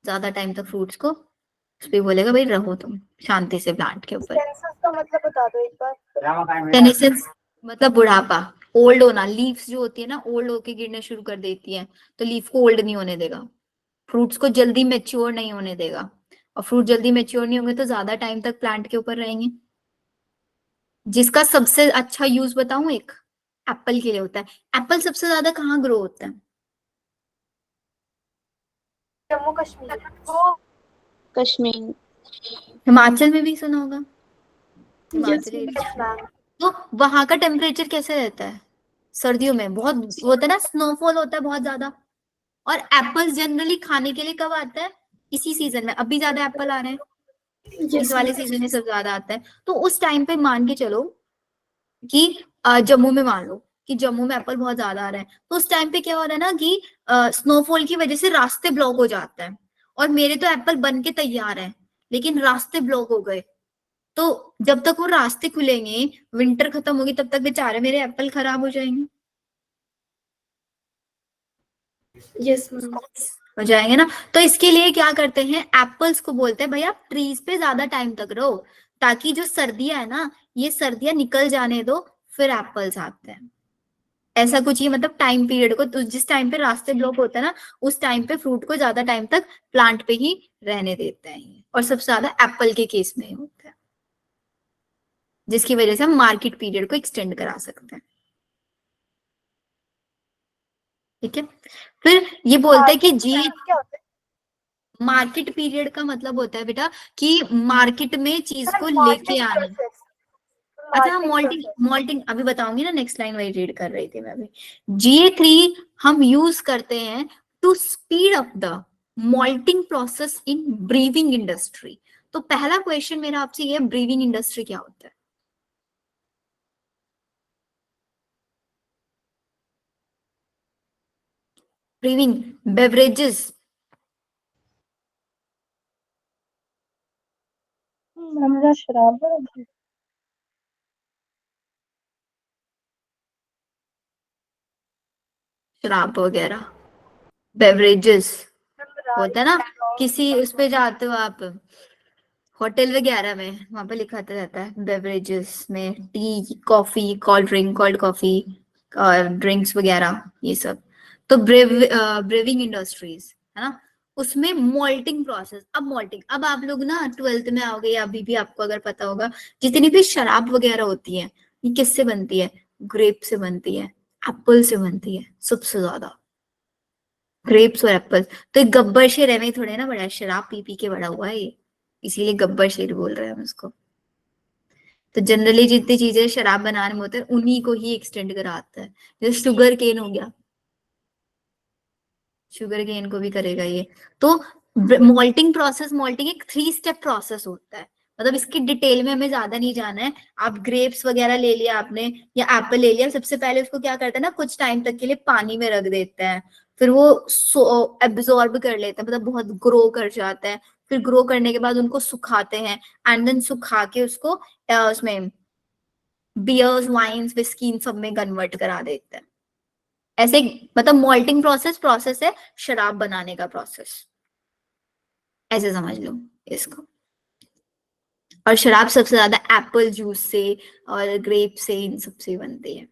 ज्यादा टाइम तक फ्रूट्स को उस पे बोलेगा भाई रहो तुम शांति से प्लांट के ऊपर। सेंसस का मतलब बता दो एक बार। सेनेसेंस मतलब बुढ़ापा, ओल्ड होना। लीव्स जो होती है ना ओल्ड होके गिरने शुरू कर देती है, तो लीफ को ओल्ड नहीं होने देगा, फ्रूट्स को जल्दी मेच्योर नहीं होने देगा। और फ्रूट जल्दी मेच्योर नहीं होंगे तो ज्यादा टाइम तक प्लांट के ऊपर रहेंगे। जिसका सबसे अच्छा यूज बताऊं, एक एप्पल के लिए होता है। एप्पल सबसे ज्यादा कहाँ ग्रो होता है? जम्मू कश्मीर। कश्मीर। हिमाचल में भी सुना होगा, हिमाचल Yes, एरिया। मैम। तो वहां का टेम्परेचर कैसे रहता है? सर्दियों में बहुत होता है ना, स्नोफॉल होता है बहुत ज्यादा। और एप्पल्स जनरली खाने के लिए कब आता है? इसी सीजन में। अभी ज्यादा एप्पल आ रहे हैं, इस yes, वाले सीजन में सब ज्यादा आता है। तो उस टाइम पे मान के चलो कि जम्मू में मान लो कि जम्मू में एप्पल बहुत ज्यादा आ रहे हैं, तो उस टाइम पे क्या हो रहा है ना कि स्नोफॉल की वजह से रास्ते ब्लॉक हो जाते हैं। और मेरे तो एप्पल बन के तैयार है, लेकिन रास्ते ब्लॉक हो गए। तो जब तक वो रास्ते खुलेंगे, विंटर खत्म होगी, तब तक बेचारे मेरे एप्पल खराब हो जाएंगे, yes, ma'am. हो जाएंगे ना। तो इसके लिए क्या करते हैं, एप्पल्स को बोलते हैं भाई आप ट्रीज पे ज्यादा टाइम तक रहो, ताकि जो सर्दियां है ना, ये सर्दियां निकल जाने दो, फिर एप्पल्स आते हैं। ऐसा कुछ, ये मतलब टाइम पीरियड को, तो जिस टाइम पे रास्ते ब्लॉक होता है ना, उस टाइम पे फ्रूट को ज्यादा टाइम तक प्लांट पे ही रहने देते हैं ये। और सबसे ज्यादा एप्पल के केस में होता है, जिसकी वजह से हम मार्केट पीरियड को एक्सटेंड करा सकते हैं। ठीक है, फिर ये बोलते हैं कि जी, क्या होता है? मार्केट पीरियड का मतलब होता है बेटा कि मार्केट में चीज को लेके मॉल्टिंग आना। प्रोसेस। अच्छा, हम मॉल्टिंग मॉल्टिंग प्रोसेस। मॉल्टिंग अभी बताऊंगी ना, नेक्स्ट लाइन वही रीड कर रही थी मैं अभी। GA3 हम यूज करते हैं to speed up the malting process in brewing industry. तो पहला क्वेश्चन मेरा आपसे ये, ब्रीविंग इंडस्ट्री क्या होता है? ब्रीविंग बेवरेजेस, मैम शराब बनाती शराब वगैरह, बेवरेजेस होता है ना। राइस। किसी उस पे जाते हो आप, होटल वगैरह में, वहां पे लिखा रहता है बेवरेजेस में T, coffee, cold drink, cold coffee और ड्रिंक्स वगैरह ये सब। तो ब्रेविंग इंडस्ट्रीज है ना, उसमें मोल्टिंग प्रोसेस। अब मोल्टिंग, अब आप लोग ना 12th में आओगे या अभी भी आपको अगर पता होगा, जितनी भी शराब वगैरह होती है ये किससे बनती है? ग्रेप से बनती है, एप्पल से बनती है सबसे ज्यादा, ग्रेप्स और एप्पल। तो एक गब्बर शेर है, थोड़े ना बड़ा है, शराब पी पी के बड़ा हुआ है ये। इसीलिए गब्बर शेर बोल रहे हैं हम उसको। तो जनरली जितनी चीजें शराब बनाने में होते हैं उन्हीं को ही एक्सटेंड कराता है। जैसे शुगर केन हो गया, शुगर केन को भी करेगा ये। तो मॉल्टिंग प्रोसेस, मॉल्टिंग एक 3 स्टेप प्रोसेस होता है, मतलब इसकी डिटेल में हमें ज्यादा नहीं जाना है। आप ग्रेप्स वगैरह ले लिया आपने या एप्पल ले लिया, सबसे पहले उसको क्या करते हैं ना, कुछ टाइम तक के लिए पानी में रख देते हैं, फिर वो एब्जॉर्ब कर लेते हैं, मतलब बहुत ग्रो कर जाता है। फिर ग्रो करने के बाद उनको सुखाते हैं, एंड देन सुखा के उसको उसमें बियर्स, वाइन्स, विस्की इन सब में कन्वर्ट करा देते हैं। ऐसे मतलब मॉल्टिंग प्रोसेस है शराब बनाने का प्रोसेस, ऐसे समझ लो इसको। और शराब सबसे ज्यादा एप्पल जूस से और ग्रेप से, इन सबसे बनती है।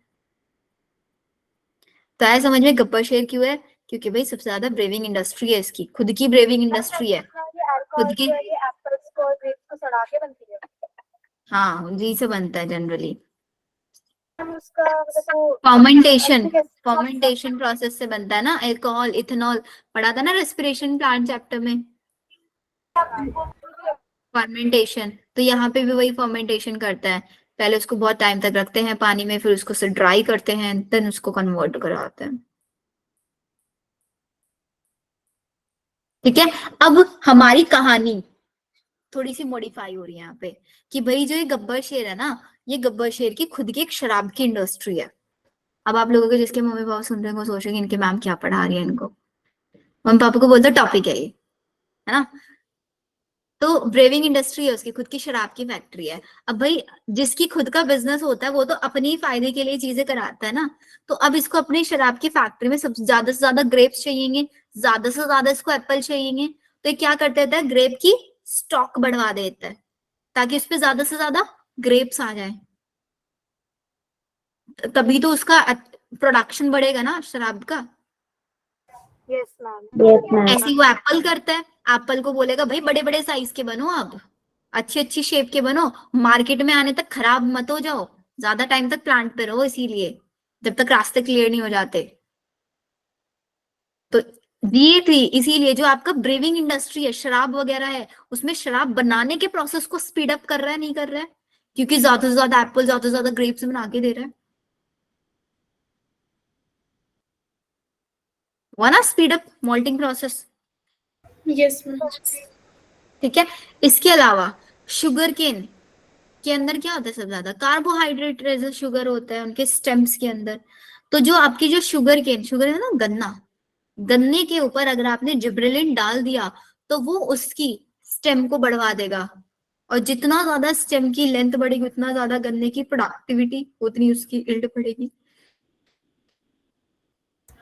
तो आया समझ में गब्बर शेर क्यों है? क्योंकि भाई सबसे ज्यादा ब्रेविंग इंडस्ट्री है इसकी, खुद की ब्रेविंग इंडस्ट्री है, ये अल्कोहल खुद की। जो है ये एप्पल्स को और ग्रेप्स को सड़ा के बनती है। हाँ, जी से बनता है जनरली। हम उसका मतलब वो फर्मेंटेशन, कैसे फर्मेंटेशन प्रोसेस से बनता है ना अल्कोहल, इथेनॉल। पढ़ा था ना रेस्पिरेशन प्लांट चैप्टर में, फर्मेंटेशन। तो यहाँ पे भी वही फर्मेंटेशन करता है, पहले उसको बहुत टाइम तक रखते हैं पानी में, फिर उसको से ड्राई करते हैं, देन उसको कन्वर्ट कराते हैं। ठीक है, अब हमारी कहानी थोड़ी सी मॉडिफाई हो रही है यहाँ पे, कि भाई जो ये गब्बर शेर है ना, ये गब्बर शेर की खुद की एक शराब की इंडस्ट्री है। अब आप लोगों के जिसके मम्मी पापा सुन रहे हैं वो सोचेंगे इनके मैम क्या पढ़ा रही है इनको। मम्मी पापा को बोलते टॉपिक है ये, है ना। तो ब्रेविंग इंडस्ट्री है, उसकी खुद की शराब की फैक्ट्री है। अब भाई जिसकी खुद का बिजनेस होता है वो तो अपने ही फायदे के लिए चीजें कराता है ना। तो अब इसको अपनी शराब की फैक्ट्री में सबसे ज्यादा से ज्यादा ग्रेप्स चाहिए, ज्यादा से ज्यादा इसको एप्पल चाहिए। तो ये क्या कर देता है, ग्रेप की स्टॉक बढ़वा देता है ताकि उस पर ज्यादा से ज्यादा ग्रेप्स आ जाए, तभी तो उसका प्रोडक्शन बढ़ेगा ना शराब का। Yes ma'am. ऐसे ही वो एप्पल करता है, एप्पल को बोलेगा भाई बड़े बड़े साइज के बनो, अब अच्छी अच्छी शेप के बनो, मार्केट में आने तक खराब मत हो जाओ, ज्यादा टाइम तक प्लांट पे रहो, इसीलिए जब तक रास्ते क्लियर नहीं हो जाते। तो ये थी, इसीलिए जो आपका ब्रेविंग इंडस्ट्री है, शराब वगैरह है, उसमें शराब बनाने के प्रोसेस को स्पीड अप कर रहा है, नहीं कर रहा है, क्योंकि ज्यादा से ज्यादा एप्पल, ज्यादा से ज्यादा ग्रेप्स बना के दे रहा है। हुआ ना speed up moulting process. Yes, ma'am. ठीक है, इसके अलावा शुगर केन के अंदर क्या होता है, सबसे ज्यादा कार्बोहाइड्रेट रेजर शुगर होता है उनके स्टेम्स के अंदर। तो जो आपकी जो शुगर केन, शुगर है ना गन्ना, गन्ने के ऊपर अगर आपने जिब्रेलिन डाल दिया तो वो उसकी स्टेम को बढ़वा देगा, और जितना ज्यादा स्टेम की लेंथ बढ़ेगी उतना ज्यादा गन्ने की प्रोडक्टिविटी, उतनी उसकी इल्ड बढ़ेगी।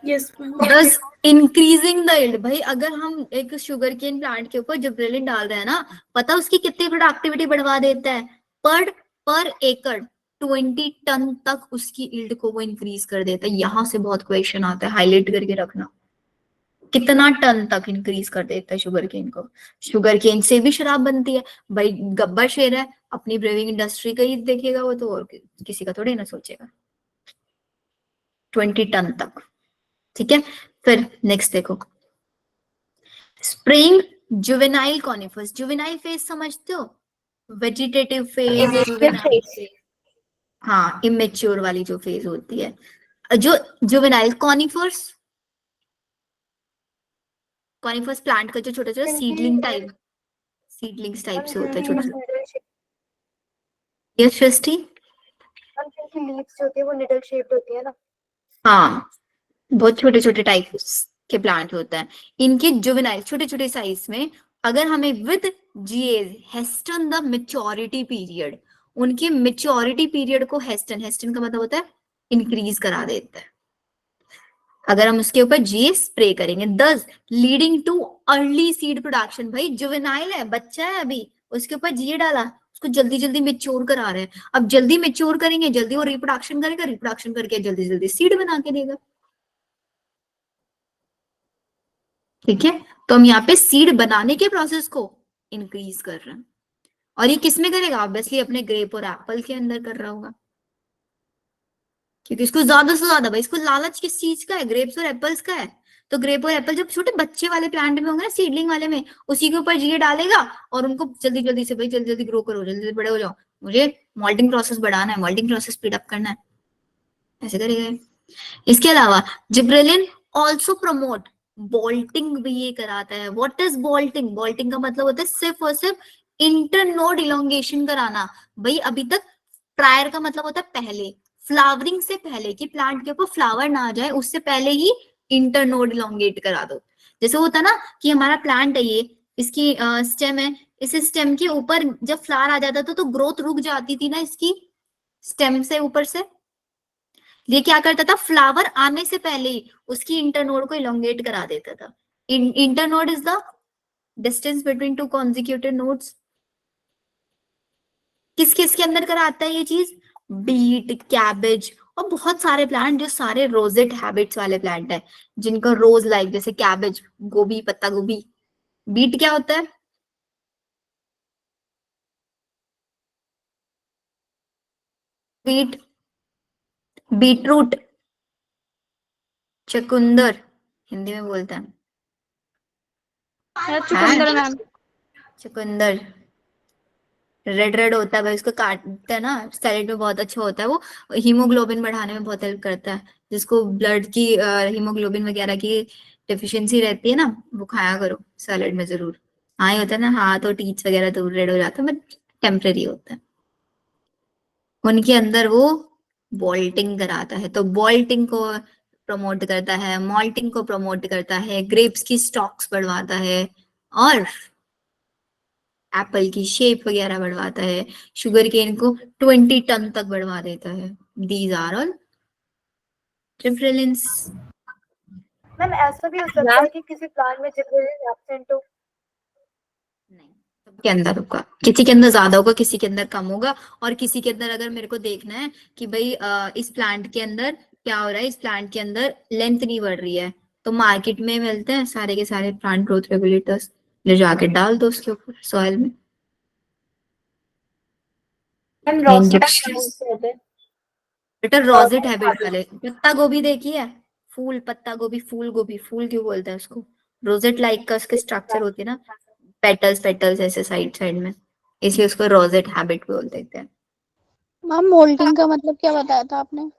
Yes, ma'am. Thus increasing the yield. भाई अगर हम एक शुगर केन प्लांट के ऊपर जिब्रेलिन डाल रहे हैं ना, पता उसकी कितनी प्रोडक्टिविटी बढ़वा देता है, पर पर एकड़ 20 टन तक उसकी इल्ड को वो इंक्रीज कर देता है। यहां से बहुत क्वेश्चन आता है, हाईलाइट करके रखना, कितना टन तक इंक्रीज कर देता है शुगर केन को। शुगर केन से भी शराब बनती है। भाई गब्बर शेर है, अपनी ब्रेविंग इंडस्ट्री का ही देखेगा वो तो, और किसी का थोड़ी ना सोचेगा। 20 टन तक। ठीक है, फिर नेक्स्ट देखो, spring juvenile conifers. Juvenile phase समझते हो, वेजिटेटिव फेज, जुवेनाइल फेज, हाँ इमेच्योर वाली जो फेज होती है। जो जुवेनाइल कॉनिफर्स, कॉनिफर्स प्लांट का जो छोटा छोटा सीडलिंग टाइप, सीडलिंग्स टाइप से होता है छोटा छोटा। यस सृष्टि। इनकी लीव्स जो होती है वो निडल शेप्ड होती है ना। हाँ, बहुत छोटे छोटे टाइप के प्लांट होता है। इनके जुवेनाइल छोटे छोटे साइज में, अगर हमें with GAs hasten the maturity period, उनके मेच्योरिटी पीरियड को हेस्टन, हेस्टन का मतलब होता है इंक्रीज करा देता है, अगर हम उसके ऊपर जीए स्प्रे करेंगे, दस leading too early seed production. भाई जुवेनाइल है, बच्चा है अभी, उसके ऊपर जीए डाला, उसको जल्दी जल्दी मेच्योर करा रहे हैं। अब जल्दी मेच्योर करेंगे, जल्दी वो रिप्रोडक्शन करेगा, रिप्रोडक्शन करके जल्दी जल्दी सीड बना के देगा। ठीक है, तो हम यहाँ पे सीड बनाने के प्रोसेस को इंक्रीज कर रहे हैं, और ये किस में करेगा, ऑब्वियसली अपने ग्रेप और एप्पल के अंदर कर रहा होगा, क्योंकि इसको ज्यादा से ज्यादा, भाई इसको लालच किस चीज का है, ग्रेप्स और एप्पल्स का है। तो ग्रेप और एप्पल जब छोटे बच्चे वाले प्लांट में होंगे ना, सीडलिंग वाले में, उसी के ऊपर ये डालेगा और उनको जल्दी जल्दी से, भाई जल्दी जल्दी ग्रो करो, जल्दी जल्दी बड़े हो जाओ, मुझे मॉल्टिंग प्रोसेस बढ़ाना है, मॉल्टिंग प्रोसेस स्पीड अप करना है, ऐसे करेगा। इसके अलावा जिब्रेलिन ऑल्सो प्रमोट बोल्टिंग भी ये कराता है। What is bolting? बोल्टिंग का मतलब होता है सिर्फ और सिर्फ इंटरनोड इलोंगेशन कराना। भाई अभी तक प्रायर का मतलब होता है पहले, फ्लावरिंग से पहले, कि प्लांट के ऊपर फ्लावर ना आ जाए उससे पहले ही इंटरनोड इलोंगेट करा दो। जैसे होता ना कि हमारा प्लांट है ये, इसकी स्टेम है, इस स्टेम के ऊपर जब फ्लावर आ जाता था तो ग्रोथ रुक जाती थी ना इसकी स्टेम से ऊपर से। ये क्या करता था, फ्लावर आने से पहले ही उसकी इंटरनोड को इलोंगेट करा देता था। Internode is the distance between two consecutive nodes. किस किस के अंदर कराता है ये चीज? बीट, कैबेज और बहुत सारे प्लांट जो सारे रोजेट हैबिट्स वाले प्लांट है, जिनका रोज लाइक, जैसे कैबेज, गोभी, पत्ता गोभी। बीट क्या होता है? बीट, बीटरूट, चुकंदर हिंदी में बोलते हैं, चुकंदर मैम। चुकंदर रेड रेड होता है भाई, उसको काटते हैं ना सैलेड में, बहुत अच्छा होता है वो, हीमोग्लोबिन बढ़ाने में बहुत हेल्प करता है। जिसको ब्लड की हीमोग्लोबिन वगैरह की डिफिशियंसी रहती है ना, वो खाया करो सैलेड में जरूर। हाँ ये होता है ना, हाथ और टीथ वगैरह तो रेड हो जाता है, बट टेम्परेरी होता है। उनके अंदर वो बॉल्टिंग कराता है, तो बॉल्टिंग को प्रमोट करता है, मॉल्टिंग को प्रमोट करता है, ग्रेप्स की स्टॉक्स बढ़वाता है, और एप्पल की शेप वगैरह बढ़वाता है, शुगर केन को 20 टन तक बढ़वा देता है। दीज आर ऑल ट्रिप्रिलिंस। मैम ऐसा भी हो सकता है कि किसी प्लांट में जिब्रेलिन एब्सेंट हो। नहीं, सबके अंदर होगा, किसी के अंदर ज्यादा होगा, किसी के अंदर कम होगा। और किसी के अंदर अगर मेरे को देखना है कि भाई इस प्लांट के अंदर क्या हो रहा है, इस प्लांट के अंदर लेंथ नहीं बढ़ रही है, तो मार्केट में मिलते हैं सारे के सारे प्लांट ग्रोथ रेगुलेटर्स, ले जाके डाल दो उसके ऊपर सॉइल में। मैम रोसेट इंजेक्शन, प्लांट्स होते हैं। बेटा रोजेट हैबिट वाले, पत्ता गोभी देखी है? फूल, पत्ता गोभी, फूल गोभी, फूल क्यों बोलते हैं उसको? रोजेट लाइक का उसके स्ट्रक्चर होती है ना, पेटल्स पेटल्स ऐसे साइड साइड में, इसलिए उसको रोजेट हैबिट बोल देते हैं। मैम मोल्टिंग का मतलब क्या बताया था आपने?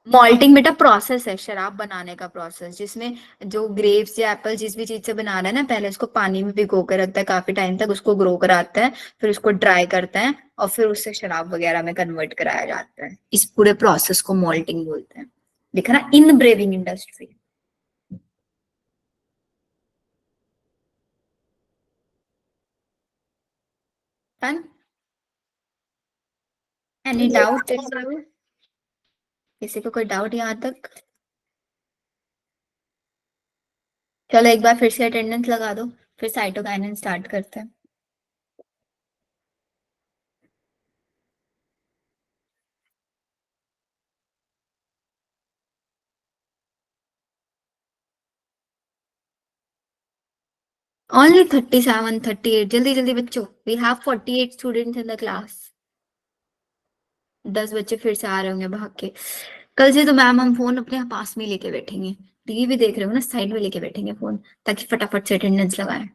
मॉल्टिंग बेटा प्रोसेस है, शराब बनाने का प्रोसेस, जिसमें जो ग्रेप्स या एप्पल जिस भी चीज से बना रहा है ना, पहले उसको पानी में भिगो कर रखता है काफी टाइम तक, उसको ग्रो कराता है, फिर उसको ड्राई करता है और फिर उससे शराब वगैरह में कन्वर्ट कराया जाता है। इस पूरे प्रोसेस को मॉल्टिंग बोलते हैं। देखा ना, in brewing industry. Fun? Any doubt? किसी को कोई डाउट यहाँ तक? चलो एक बार फिर से अटेंडेंस लगा दो, फिर साइटोकाइनेन स्टार्ट करते हैं। Only 37, 38, जल्दी जल्दी बच्चों, we have 48 students in the class। 10 बच्चे फिर से आ रहे होंगे भाग के। कल से तो मैम हम फोन अपने पास में लेके बैठेंगे, टीवी देख रहे हो ना, साइड में लेके बैठेंगे फोन, ताकि फटाफट से अटेंडेंस लगाएं।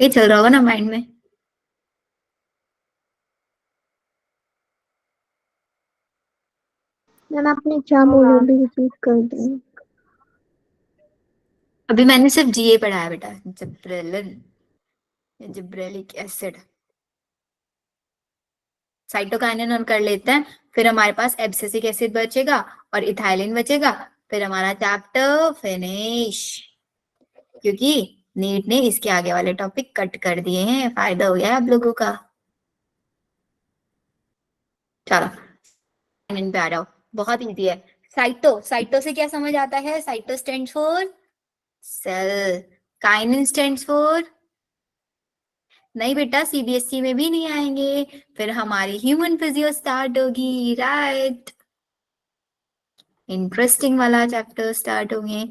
ये चल रहा होगा ना माइंड में? मैम आपने क्या बोला अभी रिपीट कर दें। अभी मैंने सिर्फ जीए पढ़ा है बेटा, जिब्रेलिन, जिब्रेलिक एसिड, साइटोकाइनेन ऑन कर लेते हैं, फिर हमारे पास एब्सिसिक एसिड बचेगा और इथाइलिन बचेगा, फिर हमारा चैप्टर फिनिश। क्योंकि नीट ने इसके आगे वाले टॉपिक कट कर दिए हैं, फायदा हो गया आप लोगों का। चलो काइनेन पे आ जाओ, बहुत इजी है। साइटो, साइटो से क्या समझ आता है? Cyto stands for cell, kinin stands for, नहीं बेटा सीबीएसई में भी नहीं आएंगे, फिर हमारी ह्यूमन फिजियो स्टार्ट होगी, राइट? इंटरेस्टिंग वाला चैप्टर स्टार्ट होंगे।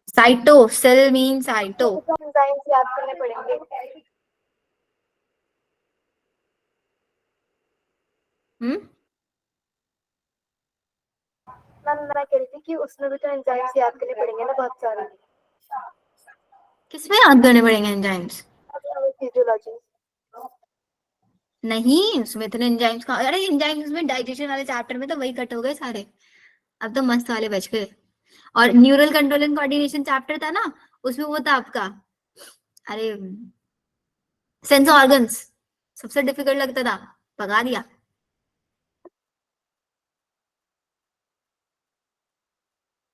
Cyto, cell mean cyto. तो एंजाइम्स याद करने पड़ेंगे। हम्म, मैम मैं कह रही थी कि उसमें भी तो एंजाइम्स याद करने पड़ेंगे ना बहुत सारे। किसमें याद करने पड़ेंगे एंजाइम्स? फिजियोलॉजी। नहीं, उसमें इतने एंजाइम्स का, अरे एंजाइम्स में डाइजेशन वाले चैप्टर में तो वही कट हो गए सारे, अब तो मस्त वाले बच गए। और neural control and coordination chapter था ना, उसमें वो था आपका, अरे सेंस ऑर्गन्स, सबसे डिफिकल्ट लगता था, भगा दिया।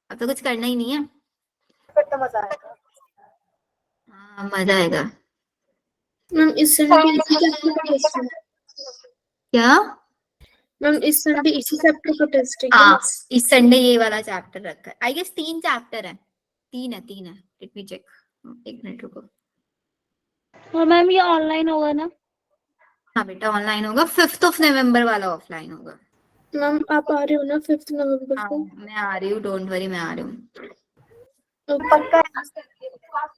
अब तो कुछ करना ही नहीं है। फिर तो मजा आएगा। हाँ मजा आएगा। मैम इस संडे इसी चैप्टर का टेस्ट है। क्या? मैम इस संडे इसी चैप्टर का टेस्ट है क्या? हाँ इस संडे ये वाला चैप्टर रखा है, आई गेस 3 चैप्टर है, 3 है, लेट मी चेक, एक मिनट रुको। और मैम ये ऑनलाइन होगा ना? हाँ बेटा ऑनलाइन होगा, 5 नवंबर वाला ऑफलाइन होगा। मैम आप आ रहे हो ना 5 नवंबर हाँ को? मैं आ रही हूँ, डोंट वरी, मैं आ रही हूँ पक्का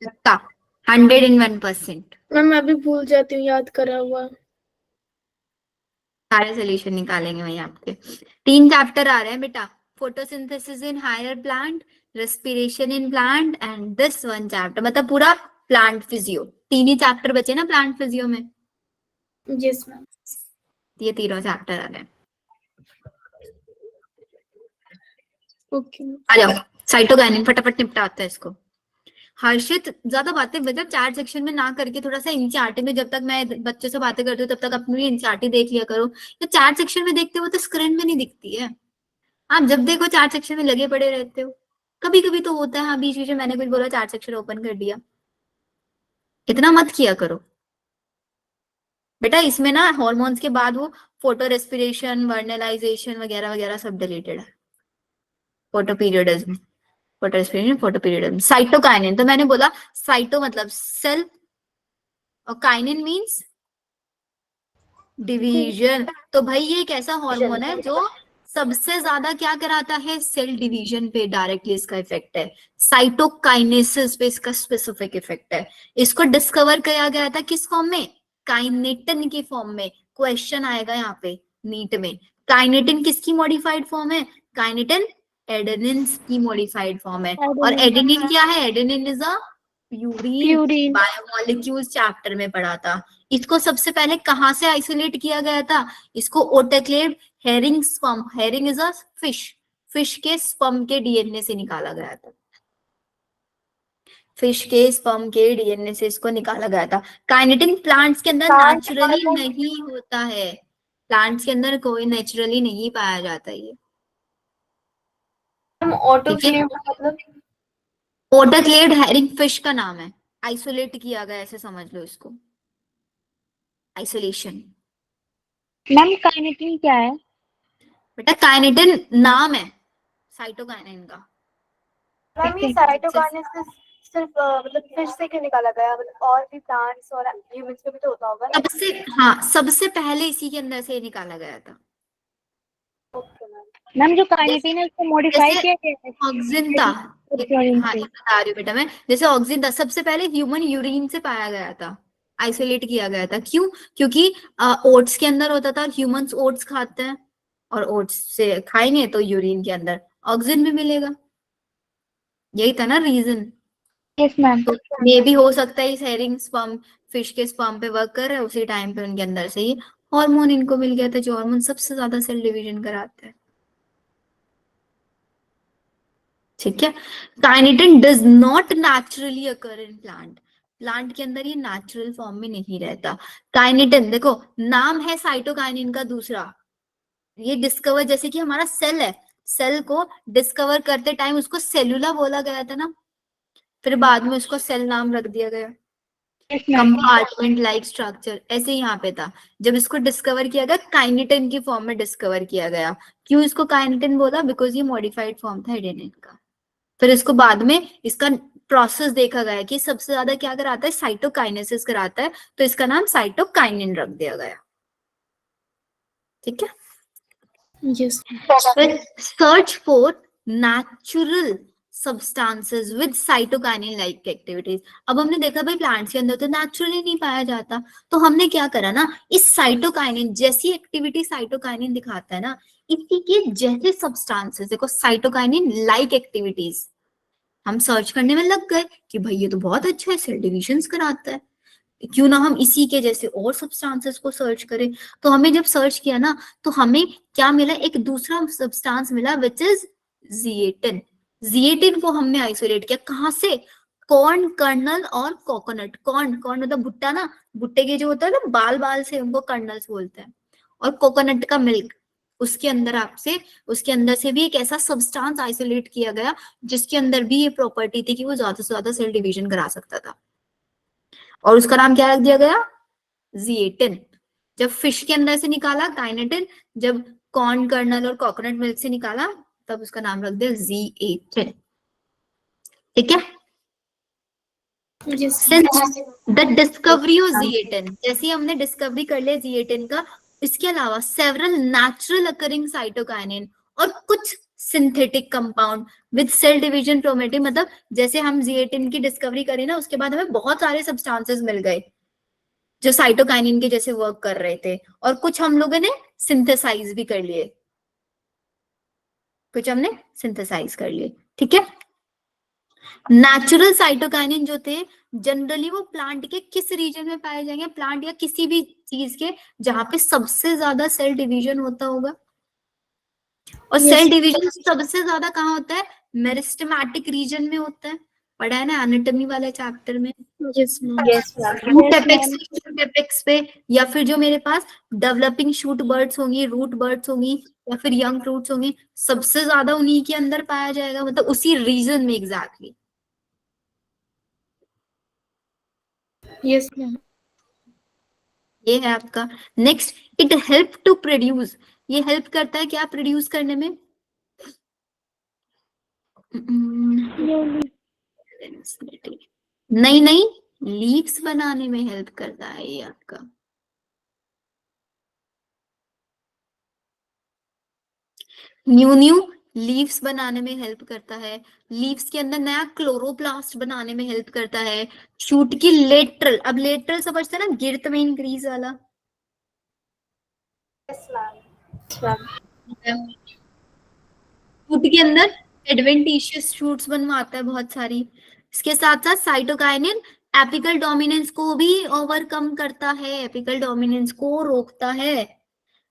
पक्का 101%। मैम मैं भी भूल जाती हूँ याद करा हुआ। सारे सोल्यूशन निकालेंगे वही आपके। 3 चैप्टर आ रहे हैं बेटा, photosynthesis in higher plant, respiration in plant and this one chapter, मतलब पूरा प्लांट फिजियो। 3 ही चैप्टर बचे ना प्लांट फिजियो में, यस मैम। ये तीनों चैप्टर आ रहे हैं। ओके। आ जाओ, साइटोकाइनिन फटाफट निपटाते हैं इसको। हर्षित ज्यादा बातें मतलब चैट सेक्शन में ना करके थोड़ा सा एनसीईआरटी में, जब तक मैं बच्चों से बातें करती हूँ तब तक अपनी एनसीईआरटी देख लिया करो। तो चैट सेक्शन में देखते हो तो स्क्रीन में नहीं दिखती है, आप जब देखो चैट सेक्शन में लगे पड़े रहते हो। कभी कभी तो होता है हाँ, बीच बीच में मैंने कुछ बोला चैट सेक्शन ओपन कर दिया, इतना मत किया करो बेटा। इसमें ना हॉर्मोन्स के बाद वो फोटो रेस्पिरेशन, वर्नलाइजेशन वगैरह वगैरह सब डिलीटेड है। Photo periodism, photo respiration, photo periodism, cytokinin, तो मैंने बोला साइटो मतलब सेल और काइनिन मीन्स डिवीजन। तो भाई ये एक ऐसा हार्मोन है जो सबसे ज्यादा क्या कराता है, सेल डिवीजन पे डायरेक्टली इसका इफेक्ट है। साइटोकाइनेसिस पे इसका स्पेसिफिक इफेक्ट है। इसको डिस्कवर किया गया था किस फॉर्म में, काइनेटिन की फॉर्म में। क्वेश्चन आएगा यहाँ पे नीट में, काइनेटिन किसकी मॉडिफाइड फॉर्म है? काइनेटिन एडेनिन की मॉडिफाइड फॉर्म है। और एडेनिन क्या है? Adenine is a purine, purine. Biomolecules chapter में पढ़ा था। इसको सबसे पहले कहाँ से आइसोलेट किया गया था? इसको autoclave herring sperm, herring is a fish, fish के स्पर्म के डीएनए से निकाला गया था। फिश के स्पर्म के डीएनए से इसको निकाला गया था। काइनेटिन प्लांट्स के अंदर नेचुरली नहीं होता है, प्लांट्स के अंदर कोई नेचुरली नहीं पाया जाता ये। ऑटोक्लेव मतलब ओटोक्लेव्ड हेरिंग फिश का नाम है, आइसोलेट किया गया ऐसे समझ लो इसको, आइसोलेशन। मैम काइनेटिन क्या है? बेटा काइनेटिन नाम है साइटोकाइनिन का। मैम ये साइटोकाइनेसिस सिर्फ मतलब फिश से क्यों निकाला गया, मतलब और भी प्लांट्स और ह्यूमंस में भी तो होता होगा ना? सबसे हाँ, सबसे पहले इसी के अंदर से निकाला गया था। Okay ma'am. मैम जो काइनेटिन है उसको मॉडिफाई जैसे किया गया है? ऑक्सिन था, हाँ ये बता रही हूँ बेटा मैं, जैसे ऑक्सिन था सबसे पहले ह्यूमन यूरिन से पाया गया था, आइसोलेट किया गया था। क्यों? क्योंकि ओट्स के अंदर होता था, ह्यूमंस ओट्स खाते हैं और ओट्स से खाएंगे तो यूरिन के अंदर ऑक्सिन भी मिलेगा, यही था ना रीजन। Yes ma'am. तो मे भी हो सकता है इस हेरिंग स्पर्म, फिश के स्पर्म पे वर्क कर रहे हैं, उसी टाइम पे उनके अंदर से ही हार्मोन इनको मिल गया था, जो हार्मोन सबसे ज्यादा सेल डिवीजन कराता है। ठीक है, kinetin does not naturally occur in plant, plant के अंदर ये नेचुरल फॉर्म में नहीं रहता। काइनेटिन देखो नाम है साइटोकाइनिन का दूसरा, ये डिस्कवर, जैसे कि हमारा सेल है, सेल को डिस्कवर करते टाइम उसको सेलुला बोला गया था ना, फिर बाद में उसको सेल नाम रख दिया गया, yes ma'am. Compartment like structure. ऐसे यहाँ पे था, जब इसको डिस्कवर किया गया काइनेटिन की फॉर्म में डिस्कवर किया गया। क्यों इसको काइनेटिन बोला? बिकॉज ये मॉडिफाइड फॉर्म था एडेनिन का। फिर इसको बाद में इसका प्रोसेस देखा गया कि सबसे ज्यादा क्या कराता है, साइटोकाइनेसिस कराता है, तो इसका नाम साइटोकाइनिन रख दिया गया। ठीक है, yes. Search for natural substances with cytokinin like activities. अब हमने देखा भाई प्लांट्स के अंदर तो नेचुरली नहीं पाया जाता, तो हमने क्या करा ना, इस साइटोकाइनिन जैसी एक्टिविटी साइटोकाइनिन दिखाता है ना, इसी के जैसे सब्सटेंसेस, देखो साइटोकाइनिन लाइक एक्टिविटीज, हम सर्च करने में लग गए कि भाई ये तो बहुत अच्छा है, सेल डिविजन्स कराता है, क्यों ना हम इसी के जैसे और सब्सटेंसेस को सर्च करें। तो हमें जब सर्च किया ना, तो हमें क्या मिला, एक दूसरा सब्सटेंस मिला विच इज जिएटिन। जिएटिन को हमने आइसोलेट किया, कहाँ से, कॉर्न कर्नल और कोकोनट। कॉर्न, कॉर्न मतलब भुट्टा ना, भुट्टे के जो होता है ना बाल बाल से, उनको कर्नल्स बोलते हैं। और कोकोनट का मिल्क, उसके अंदर आपसे, उसके अंदर से भी एक ऐसा सब्सटेंस आइसोलेट किया गया जिसके अंदर भी ये प्रॉपर्टी थी कि वो ज्यादा से ज्यादा सेल डिवीजन करा सकता था, और उसका नाम क्या रख दिया गया, जिएटिन। जब फिश के अंदर से निकाला काइनेटिन, जब कॉर्न कर्नल और कोकोनट मिल्क से निकाला तब उसका नाम रख दिया जिएटिन। ठीक है। Yes. Since the discovery of zeatin, जैसे ही हमने डिस्कवरी कर लिया जिएटिन का, इसके अलावा सेवरल नेचुरल अकरिंग साइटोकाइनिन और कुछ synthetic compound with cell division promotive, मतलब जैसे हम जिएटिन की डिस्कवरी करी ना, उसके बाद हमें बहुत सारे सब्सटेंसेस मिल गए जो साइटोकाइनिन के जैसे वर्क कर रहे थे, और कुछ हम लोगों ने सिंथेसाइज भी कर लिए, कुछ हमने सिंथेसाइज कर लिए। ठीक है। नेचुरल साइटोकाइनिन जो थे, जनरली वो प्लांट के किस रीजन में पाए जाएंगे, प्लांट या किसी भी चीज के जहां पे सबसे ज्यादा सेल डिवीजन होता होगा, और Yes. सेल डिवीजन सबसे ज्यादा कहाँ होता है, मेरिस्टेमेटिक रीजन में होता है, पढ़ा है ना एनाटॉमी वाले चैप्टर में। Yes, ma'am. Yes, ma'am. Root apex, shoot apex पे, या फिर जो मेरे पास डेवलपिंग शूट बर्ड्स होंगी, रूट बर्ड्स होंगी, या फिर यंग फ्रूट्स होंगे, सबसे ज्यादा उन्हीं के अंदर पाया जाएगा, मतलब उसी रीजन में एग्जैक्टली। Yes, ma'am. ये है आपका। Next, it help to produce, ये हेल्प करता है क्या प्रोड्यूस करने में, नई नई लीव्स बनाने में हेल्प करता है ये आपका। न्यू न्यू लीव्स बनाने में हेल्प करता है, लीव्स के अंदर नया क्लोरोप्लास्ट बनाने में हेल्प करता है, शूट की लेटरल, अब लेटरल समझते हैं ना, गिर्त में इंक्रीज वाला, Yes, ma'am. शूट के अंदर एडवेंटिशियस शूट्स बनवाता है बहुत सारी। इसके साथ साथ साइटोकाइनिन एपिकल डोमिनेंस को भी ओवरकम करता है, एपिकल डोमिनेंस को रोकता है,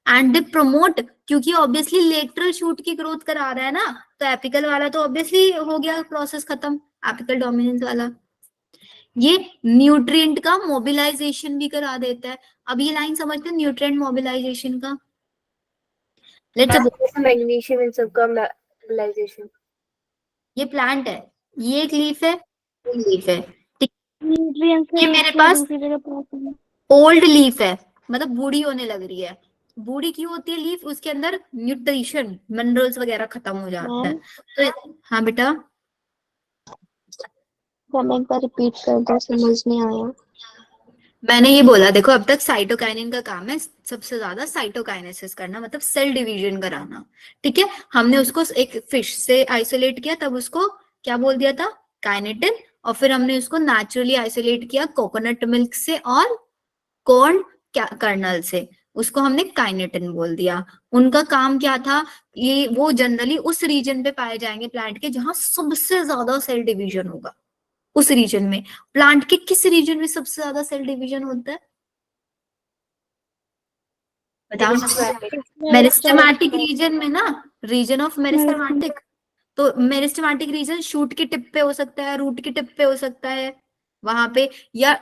एंड दे प्रमोट, क्योंकि ऑब्वियसली लेटरल शूट की ग्रोथ करा रहा है ना, तो एपिकल वाला तो ऑब्वियसली हो गया प्रोसेस खत्म, एपिकल डोमिनेंस वाला। ये न्यूट्रिएंट का मोबिलाइजेशन भी करा देता है। अब ये लाइन समझते हैं न्यूट्रिएंट मोबिलाइजेशन का, let's suppose Magnesium and subcom mobilization. ये प्लांट है, ये एक लीफ है, ये लीफ है, ठीक, न्यूट्रिएंट्स ये से मेरे एक पास दूसरी जगह पहुंचना। ओल्ड लीफ है, मतलब बूढ़ी होने लग रही है। बूढ़ी क्यों होती है लीफ, उसके अंदर न्यूट्रिशन मिनरल्स वगैरह खत्म हो जाते हैं। तो हाँ बेटा, मैं एक बार रिपीट कर दो, समझ नहीं आया। मैंने ये बोला, देखो अब तक साइटोकाइनिन का काम है सबसे ज्यादा साइटोकाइनेसिस करना, मतलब सेल डिवीजन कराना। ठीक है, हमने उसको एक फिश से आइसोलेट किया, तब उसको क्या बोल दिया था, काइनेटिन, और फिर हमने उसको नेचुरली आइसोलेट किया कोकोनट मिल्क से और कॉर्न कर्नल से, उसको हमने काइनेटिन बोल दिया। उनका काम क्या था, ये वो जनरली उस रीजन पे पाए जाएंगे प्लांट के जहां सबसे ज्यादा सेल डिवीजन होगा, उस रीजन में। प्लांट के किस रीजन में सबसे ज्यादा सेल डिवीजन होता है, बताओ। मेरिस्टेमेटिक रीजन में ना, रीजन ऑफ मेरिस्टेमेटिक, तो मेरिस्टेमेटिक रीजन शूट की टिप पे हो सकता है, रूट की टिप पे हो सकता है वहां पे, या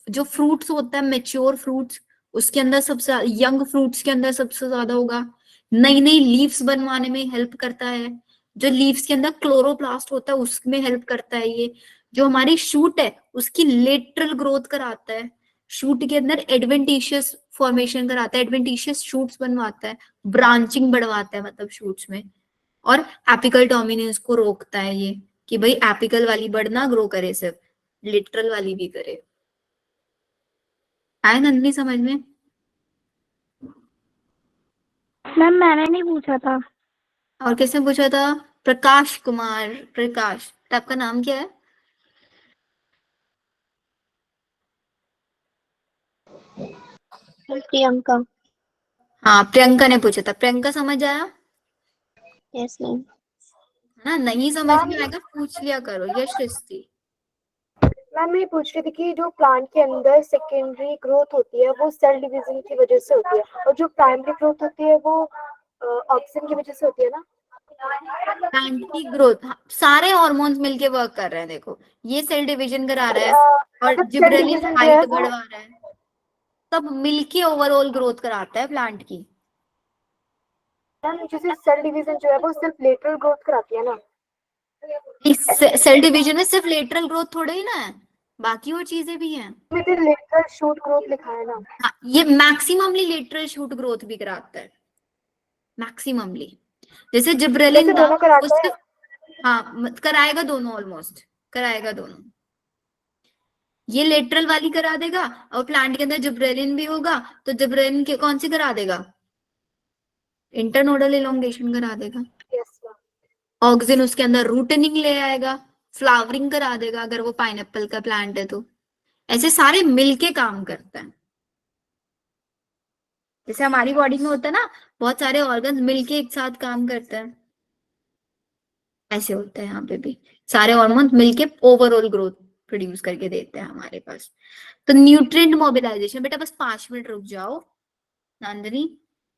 जो फ्रूट्स होता है मेच्योर फ्रूट्स, उसके अंदर सबसे, यंग फ्रूट्स के अंदर सबसे ज्यादा होगा। नई नई लीव्स बनवाने में हेल्प करता है, जो लीव्स के अंदर क्लोरोप्लास्ट होता है उसमें हेल्प करता है ये। जो हमारी शूट है उसकी लेटरल ग्रोथ कराता है, शूट के अंदर एडवेंटिशियस फॉर्मेशन कराता है, एडवेंटिशियस शूट्स बनवाता है, ब्रांचिंग बढ़वाता है मतलब शूट्स में, और एपिकल डोमिनेंस को रोकता है ये, कि भाई एपिकल वाली बर्ड ना ग्रो करे, सिर्फ लिटरल वाली भी करे। आए नंदनी समझ में? मैम मैंने नहीं पूछा था। और किसने पूछा था? प्रकाश कुमार, प्रकाश, तो आपका नाम क्या है? प्रियंका। हाँ प्रियंका ने पूछा था, प्रियंका समझ आया? Yes ma'am. है ना? नहीं समझ में आएगा पूछ लिया करो। यश सृष्टि। मैम मैं ये पूछ रही थी कि जो प्लांट के अंदर सेकेंडरी ग्रोथ होती है वो सेल डिवीजन की वजह से होती है, और जो प्राइमरी ग्रोथ होती है वो ऑक्सीजन की वजह से होती है ना? प्लांट की ग्रोथ, सारे हॉर्मोन्स मिलके वर्क कर रहे हैं। देखो ये सेल डिवीजन करा रहा है और मतलब सेल जिब्रेलिन डिवीजन जो है हाइट वो बढ़वा रहा है, सब मिलके ओवरऑल ग्रोथ कराता है प्लांट की। मैम जैसे सेल डिवीजन जो है वो सिर्फ लेटरल ग्रोथ कराती है ना? इस सेल डिवीजन में सिर्फ लेटरल ग्रोथ थोड़े ही ना है, बाकी और चीजें भी हैं। में तो लेटरल शूट ग्रोथ लिखा है ना? हाँ, ये मैक्सिममली लेटरल शूट ग्रोथ भी कराता है, मैक्सिममली। जैसे जिब्रेलिन वैसे था दोनों वो कराता है। सिर्फ, हाँ कराएगा दोनों, ऑलमोस्ट कराएगा दोनों। ये लेटरल वाली करा देगा और प्लांट के अंदर जिब्रेलिन भी होगा तो जिब्रेलिन के कौन सी करा देगा? इंटरनोडल इलोंगेशन करा देगा। Yes ma'am. ऑक्सिन उसके अंदर रूटनिंग ले आएगा, फ्लावरिंग करा देगा अगर वो पाइनएप्पल का प्लांट है तो। ऐसे सारे मिलके काम करते हैं। जैसे हमारी बॉडी में होता है ना, बहुत सारे ऑर्गन्स मिलके एक साथ काम करते हैं, ऐसे होता है यहाँ पे भी। सारे हार्मोन्स मिलके ओवरऑल ग्रोथ प्रोड्यूस करके देते हैं हमारे पास। तो न्यूट्रिएंट मोबिलाइजेशन, बेटा बस 5 मिनट रुक जाओ नंदिनी,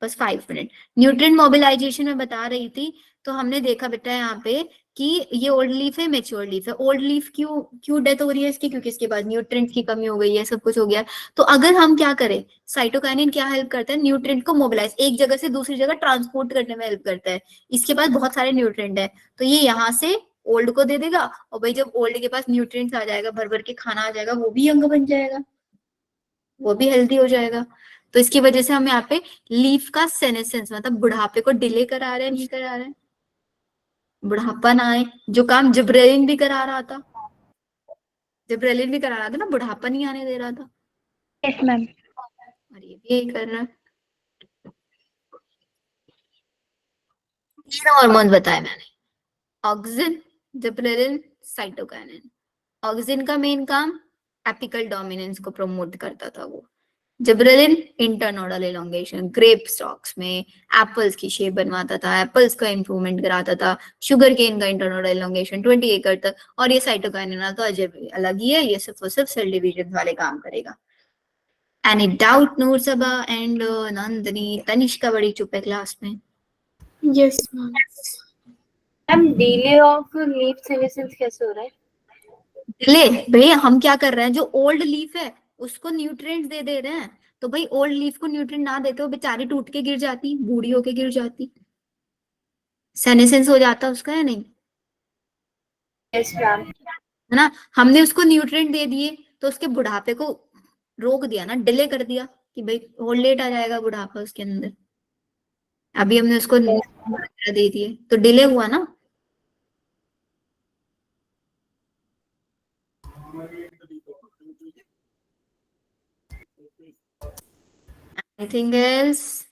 बस 5 मिनट। न्यूट्रिएंट मोबिलाइजेशन में बता रही थी, तो हमने देखा बेटा यहाँ पे कि ये ओल्ड लीफ है, मेच्योर लीफ है। ओल्ड लीफ क्यों क्यों डेथ हो रही है इसकी? क्योंकि इसके पास न्यूट्रिएंट्स की कमी हो गई है, सब कुछ हो गया। तो अगर हम क्या करें, साइटोकाइनिन क्या हेल्प करता है? न्यूट्रिएंट को मोबिलाइज, एक जगह से दूसरी जगह ट्रांसपोर्ट करने में हेल्प करता है। इसके पास बहुत सारे न्यूट्रिएंट है, तो ये यहाँ से ओल्ड को दे देगा, और भाई जब ओल्ड के पास न्यूट्रिएंट्स आ जाएगा, भर भर के खाना आ जाएगा, वो भी यंग बन जाएगा, वो भी हेल्दी हो जाएगा। तो इसकी वजह से हम यहाँ पे लीफ का सेनेसेंस, मतलब बुढ़ापे को डिले करा रहे हैं, नहीं करा रहे हैं, बुढ़ापा ना आए। जो काम जिब्रेलिन भी करा रहा था, जिब्रेलिन भी करा रहा था ना, बुढ़ापा नहीं आने दे रहा था, यस मैम। और ये भी यही कर रहा है। 3 हार्मोन बताए मैंने, ऑक्सिन, जिब्रेलिन, साइटोकाइनिन। ऑक्सिन का मेन काम एपिकल डोमिनेंस को प्रमोट करता था वो। Gibberellin internodal elongation, grape stalks में एप्पल्स की शेप बनवाता था, एप्पल्स का इंप्रूवमेंट कराता था। शुगर केन का इंटरनोडल इलोंगेशन 20 एकड़ तक। और ये साइटोकाइनिन तो अजय अलग ही है, ये सिर्फ और सिर्फ सेल डिवीजन वाले काम करेगा। Any doubt Noor Saba and Nandini? Tanishka बड़ी चुप है क्लास में। Yes, ma'am. Ma'am delay of leaf senescence कैसे हो रहा है? डिले भैया, हम क्या कर रहे हैं, जो ओल्ड लीफ है उसको न्यूट्रिएंट्स दे रहे हैं। तो भाई ओल्ड लीफ को न्यूट्रिएंट ना देते हो, बेचारी टूट के गिर जाती, बूढ़ी होके गिर जाती, सेनेसेंस हो जाता उसका या नहीं? Yes ma'am. है ना? हमने उसको न्यूट्रिएंट दे दिए तो उसके बुढ़ापे को रोक दिया ना, डिले कर दिया कि भाई ओल्ड लेट आ जाएगा बुढ़ापा उसके अंदर। अभी हमने उसको दे दिए तो डिले हुआ ना। Anything else?